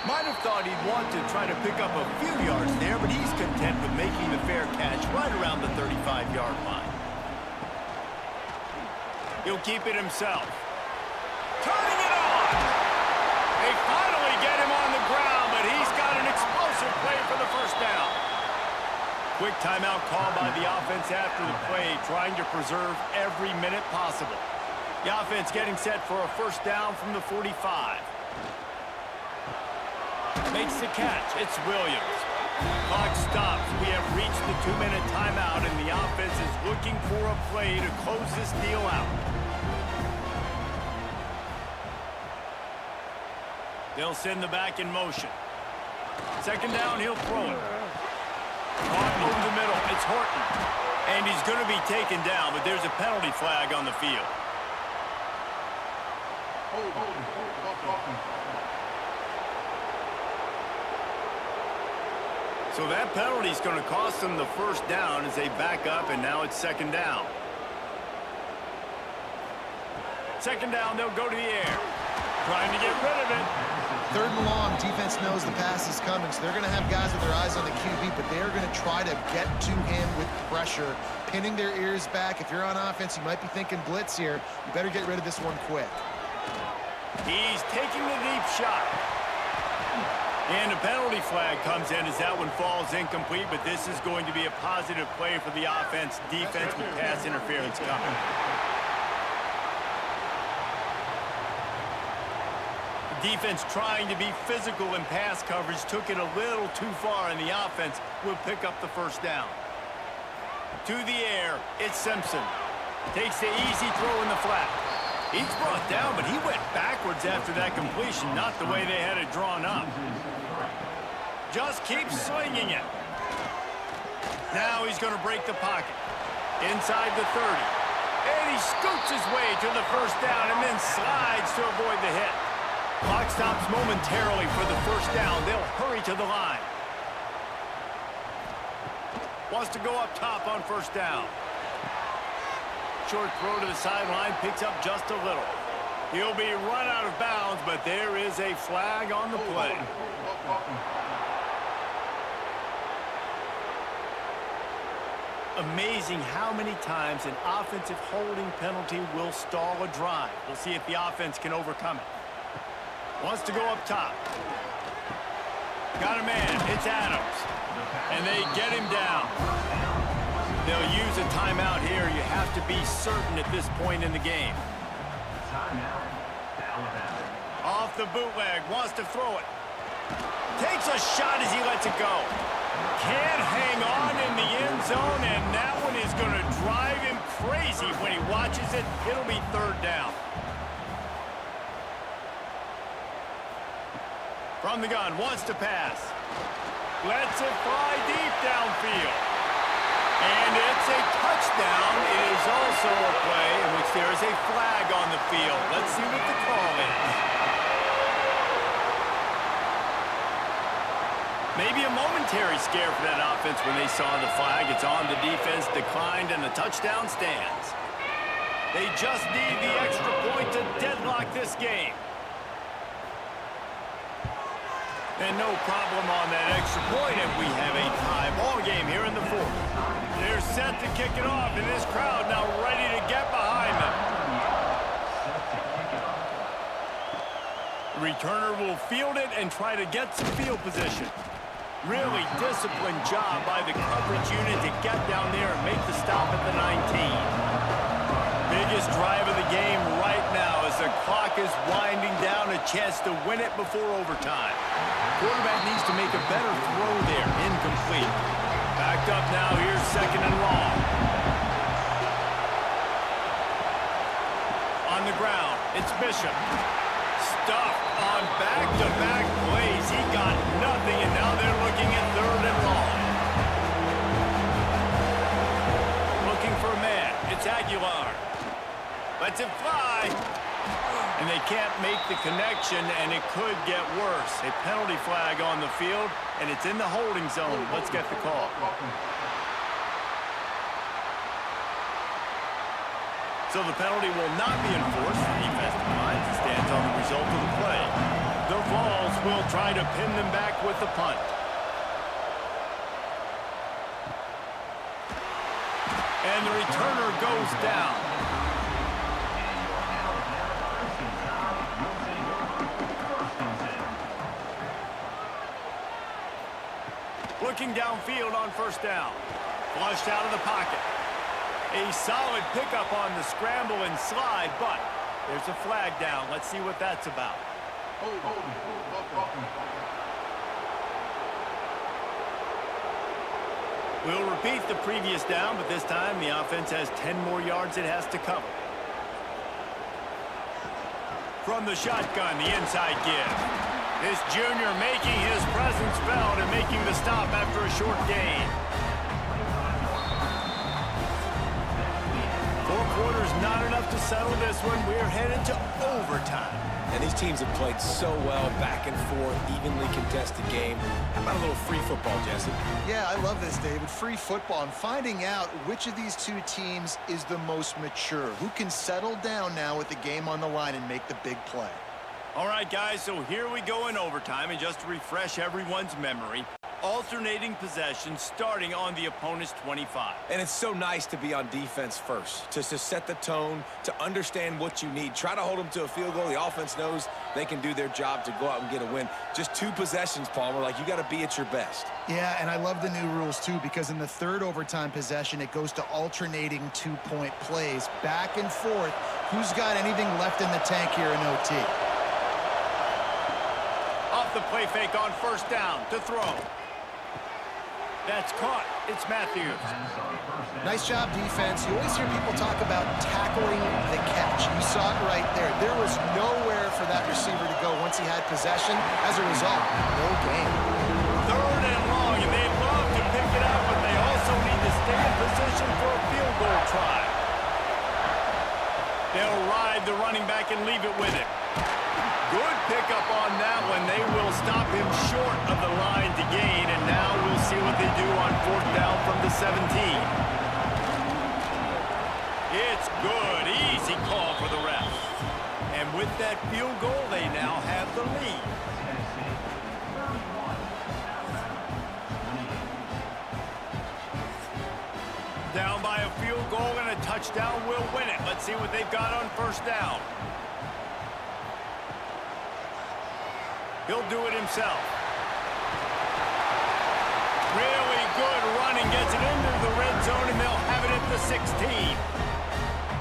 Might have thought he'd want to try to pick up a few yards there, but he's content with making the fair catch right around the 35-yard line. He'll keep it himself. Turning it on! They finally get him on the ground, but he's got an explosive play for the first down. Quick timeout call by the offense after the play, trying to preserve every minute possible. The offense getting set for a first down from the 45. Makes the catch. It's Williams. Clock stops. We have reached the 2-minute timeout, and the offense is looking for a play to close this deal out. They'll send the back in motion. Second down, he'll throw it. Caught over the middle. It's Horton. And he's going to be taken down, but there's a penalty flag on the field. So that penalty is going to cost them the first down as they back up, and now it's second down. Second down, they'll go to the air. Trying to get rid of it. Third and long, defense knows the pass is coming, so they're going to have guys with their eyes on the QB, but they're going to try to get to him with pressure, pinning their ears back. If you're on offense, you might be thinking blitz here. You better get rid of this one quick. He's taking the deep shot. And a penalty flag comes in as that one falls incomplete, but this is going to be a positive play for the offense. Defense with pass interference coming. Defense trying to be physical in pass coverage took it a little too far, and the offense will pick up the first down. To the air, it's Simpson. Takes the easy throw in the flat. He's brought down, but he went backwards after that completion, not the way they had it drawn up. Just keeps swinging it. Now he's going to break the pocket. Inside the 30. And he scoots his way to the first down and then slides to avoid the hit. Clock stops momentarily for the first down. They'll hurry to the line. Wants to go up top on first down. Short throw to the sideline, picks up just a little. He'll be run out of bounds, but there is a flag on the play. Amazing how many times an offensive holding penalty will stall a drive. We'll see if the offense can overcome it. Wants to go up top. Got a man. It's Adams. And they get him down. They'll use a timeout here. You have to be certain at this point in the game. Timeout, Alabama. Off the bootleg. Wants to throw it. Takes a shot as he lets it go. Can't hang on in the end zone, and that one is going to drive him crazy when he watches it. It'll be third down. From the gun, wants to pass. Lets it fly deep downfield. And it's a touchdown. It is also a play in which there is a flag on the field. Let's see what the call is. Maybe a momentary scare for that offense when they saw the flag. It's on, the defense declined, and the touchdown stands. They just need the extra point to deadlock this game. And no problem on that extra point, and we have a tie ball game here in the fourth. They're set to kick it off, and this crowd now ready to get behind them. The returner will field it and try to get some field position. Really disciplined job by the coverage unit to get down there and make the stop at the 19. Biggest drive of the game right now as the clock is winding down, a chance to win it before overtime. Quarterback needs to make a better throw there, incomplete. Backed up now, here's second and long. On the ground, it's Bishop. Stuffed on back-to-back plays. He got nothing, and now they're looking at third and long. Looking for a man. It's Aguilar. Lets it fly. And they can't make the connection, and it could get worse. A penalty flag on the field, and it's in the holding zone. Let's get the call. So the penalty will not be enforced. The defense declines and stands on the result of the play. The Vols will try to pin them back with the punt. And the returner goes down. Looking downfield on first down. Flushed out of the pocket. A solid pickup on the scramble and slide, but there's a flag down. Let's see what that's about. We'll repeat the previous down, but this time the offense has 10 more yards it has to cover. From the shotgun, the inside give. This junior making his presence felt and making the stop after a short gain. 4 quarters not enough to settle this one. We're headed to overtime. And these teams have played so well, back and forth, evenly contested game. How about a little free football, Jesse? Yeah, I love this, David. Free football and finding out which of these two teams is the most mature. Who can settle down now with the game on the line and make the big play. All right, guys, so here we go in overtime. And just to refresh everyone's memory, alternating possession starting on the opponent's 25. And it's so nice to be on defense first, to set the tone, to understand what you need. Try to hold them to a field goal. The offense knows they can do their job to go out and get a win. Just 2 possessions, Palmer. Like, you got to be at your best. Yeah, and I love the new rules, too, because in the third overtime possession, it goes to alternating 2-point plays, back and forth. Who's got anything left in the tank here in OT? Off the play fake on first down to throw. That's caught. It's Matthews. Nice job, defense. You always hear people talk about tackling the catch. You saw it right there. There was nowhere for that receiver to go once he had possession. As a result, no gain. Third and long, and they'd love to pick it up, but they also need to stay in position for a field goal try. They'll ride the running back and leave it with him. Good pickup on that one. They will stop him short of the line to gain, and now we'll see what they do on fourth down from the 17. It's good. Easy call for the ref. And with that field goal, they now have the lead. field goal and a touchdown will win it. Let's see what they've got on first down. He'll do it himself. Really good running, gets it into the red zone, and they'll have it at the 16.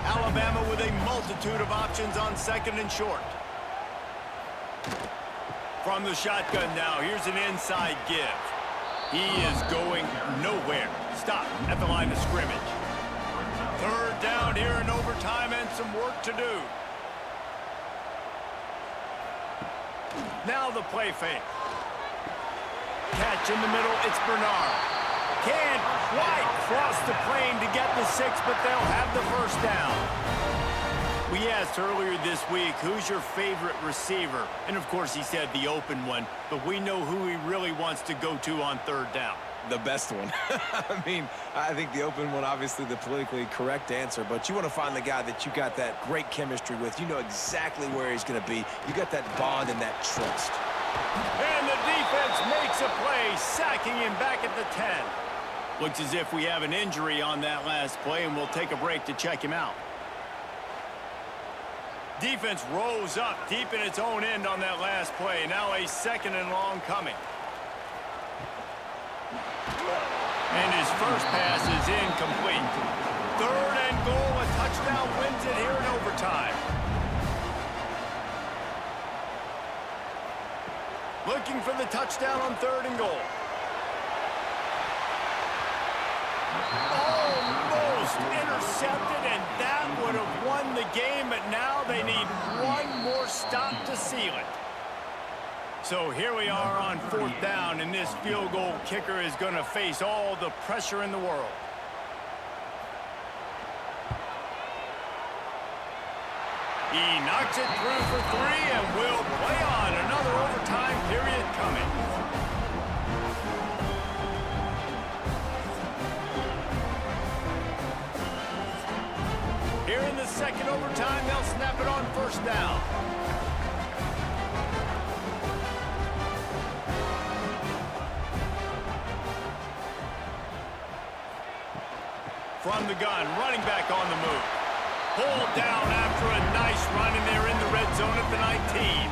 Alabama with a multitude of options on second and short. From the shotgun now, here's an inside give. He is going nowhere. Stop at the line of scrimmage. Third down here in overtime and some work to do. Now the play fake. Catch in the middle, it's Bernard. Can't quite cross the plane to get the 6, but they'll have the first down. We asked earlier this week, who's your favorite receiver? And of course he said the open one, but we know who he really wants to go to on third down. The best one. I mean, I think the open one, obviously the politically correct answer, but you want to find the guy that you got that great chemistry with. You know exactly where he's going to be. You got that bond and that trust. And the defense makes a play, sacking him back at the 10. Looks as if we have an injury on that last play, and we'll take a break to check him out. Defense rose up deep in its own end on that last play. Now a second and long coming. And his first pass is incomplete. Third and goal, a touchdown wins it here in overtime. Looking for the touchdown on third and goal. Almost intercepted, and that would have won the game, but now they need one more stop to seal it. So here we are on fourth down, and this field goal kicker is going to face all the pressure in the world. He knocks it through for 3 and will play on. Another overtime period coming. Here in the second overtime, they'll snap it on first down. From the gun, running back on the move. Pulled down after a nice run, and they're in the red zone at the 19.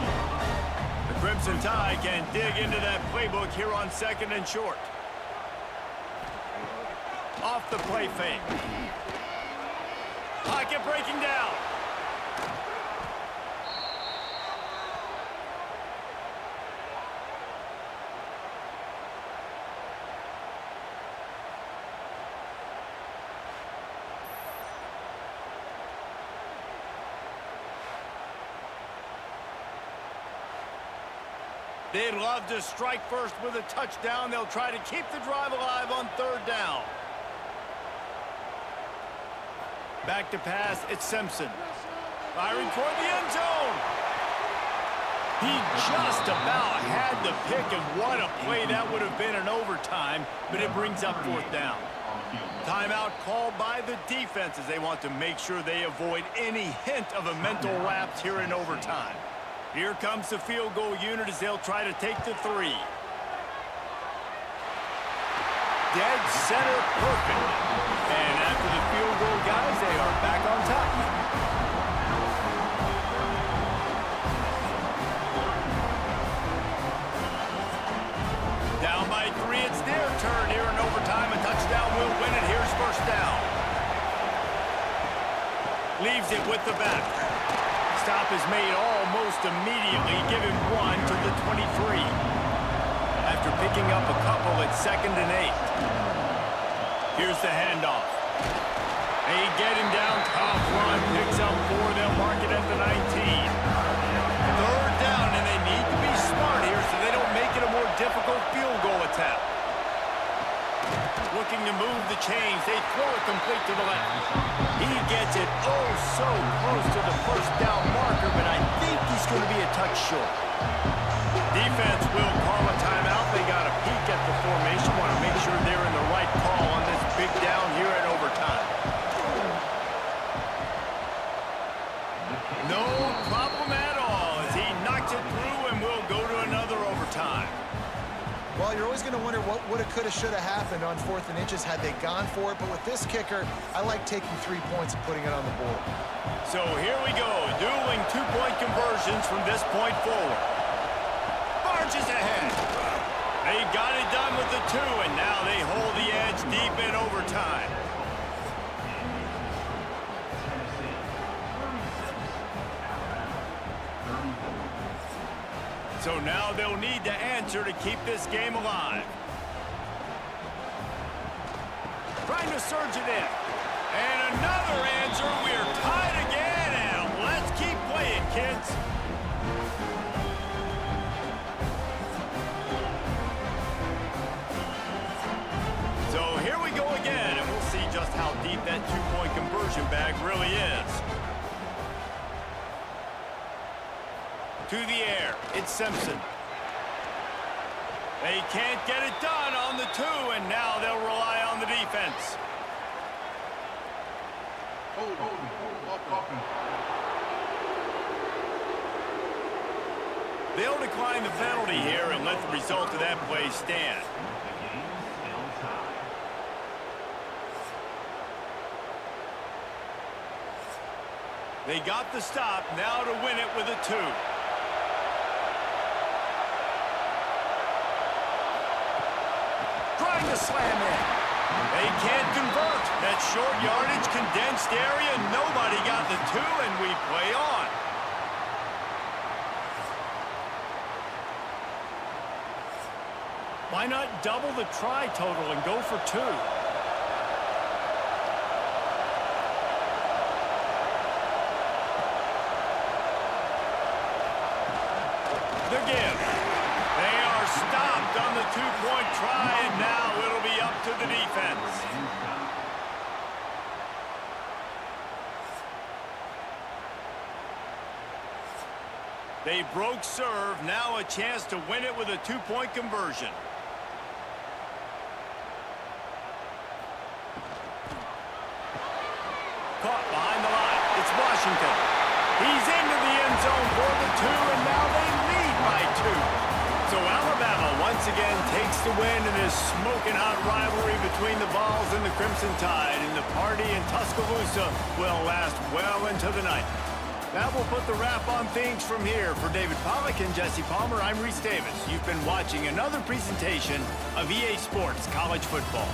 The Crimson Tide can dig into that playbook here on second and short. Off the play fake. Pocket breaking down. They'd love to strike first with a touchdown. They'll try to keep the drive alive on third down. Back to pass, it's Simpson. Firing toward the end zone. He just about had the pick, and what a play that would have been in overtime, but it brings up fourth down. Timeout called by the defense as they want to make sure they avoid any hint of a mental lapse here in overtime. Here comes the field goal unit as they'll try to take the 3. Dead center perfect. And after the field goal, guys, they are back on top. Down by 3, it's their turn here in overtime. A touchdown will win it. Here's first down. Leaves it with the back. Stop is made almost immediately. Give him 1 to the 23. After picking up a couple at second and 8. Here's the handoff. They get him down top run. Picks up 4. They'll mark it at the 19. Third down, and they need to be smart here so they don't make it a more difficult field goal attempt. Looking to move the chains. They throw it complete to the left. He gets it oh so close to the first down marker, but I think he's going to be a touch short. Defense will call a timeout. They got a peek at the formation. Want to make sure they're in the right call on this big down here at overtime. No problem at all as he knocks it through, and we'll go to another overtime. Well, you're always going to wonder what woulda, coulda, shoulda happened on 4th and inches had they gone for it. But with this kicker, I like taking 3 points and putting it on the board. So here we go, dueling two-point conversions from this point forward. Marches ahead. They got it done with the 2, and now they hold the edge deep in overtime. So now they'll need to answer to keep this game alive. Trying to surge it in. And another answer. We're tied again, and let's keep playing, kids. So here we go again, and we'll see just how deep that two-point conversion bag really is. To the air, it's Simpson. They can't get it done on the 2, and now they'll rely on the defense. They'll decline the penalty here and let the result of that play stand. They got the stop, now to win it with a 2. Trying to slam in. They can't convert. That short yardage, condensed area, nobody got the 2, and we play on. Why not double the try total and go for 2? The give. They are stopped on the two-point try, and now it'll be up to the defense. They broke serve, now a chance to win it with a two-point conversion. Caught behind the line. It's Washington. He's into the end zone for the 2, and now they lead by 2. So Alabama once again takes the win in this smoking hot rivalry between the Vols and the Crimson Tide, and the party in Tuscaloosa will last well into the night. That will put the wrap on things from here. For David Pollack and Jesse Palmer, I'm Reese Davis. You've been watching another presentation of EA Sports College Football.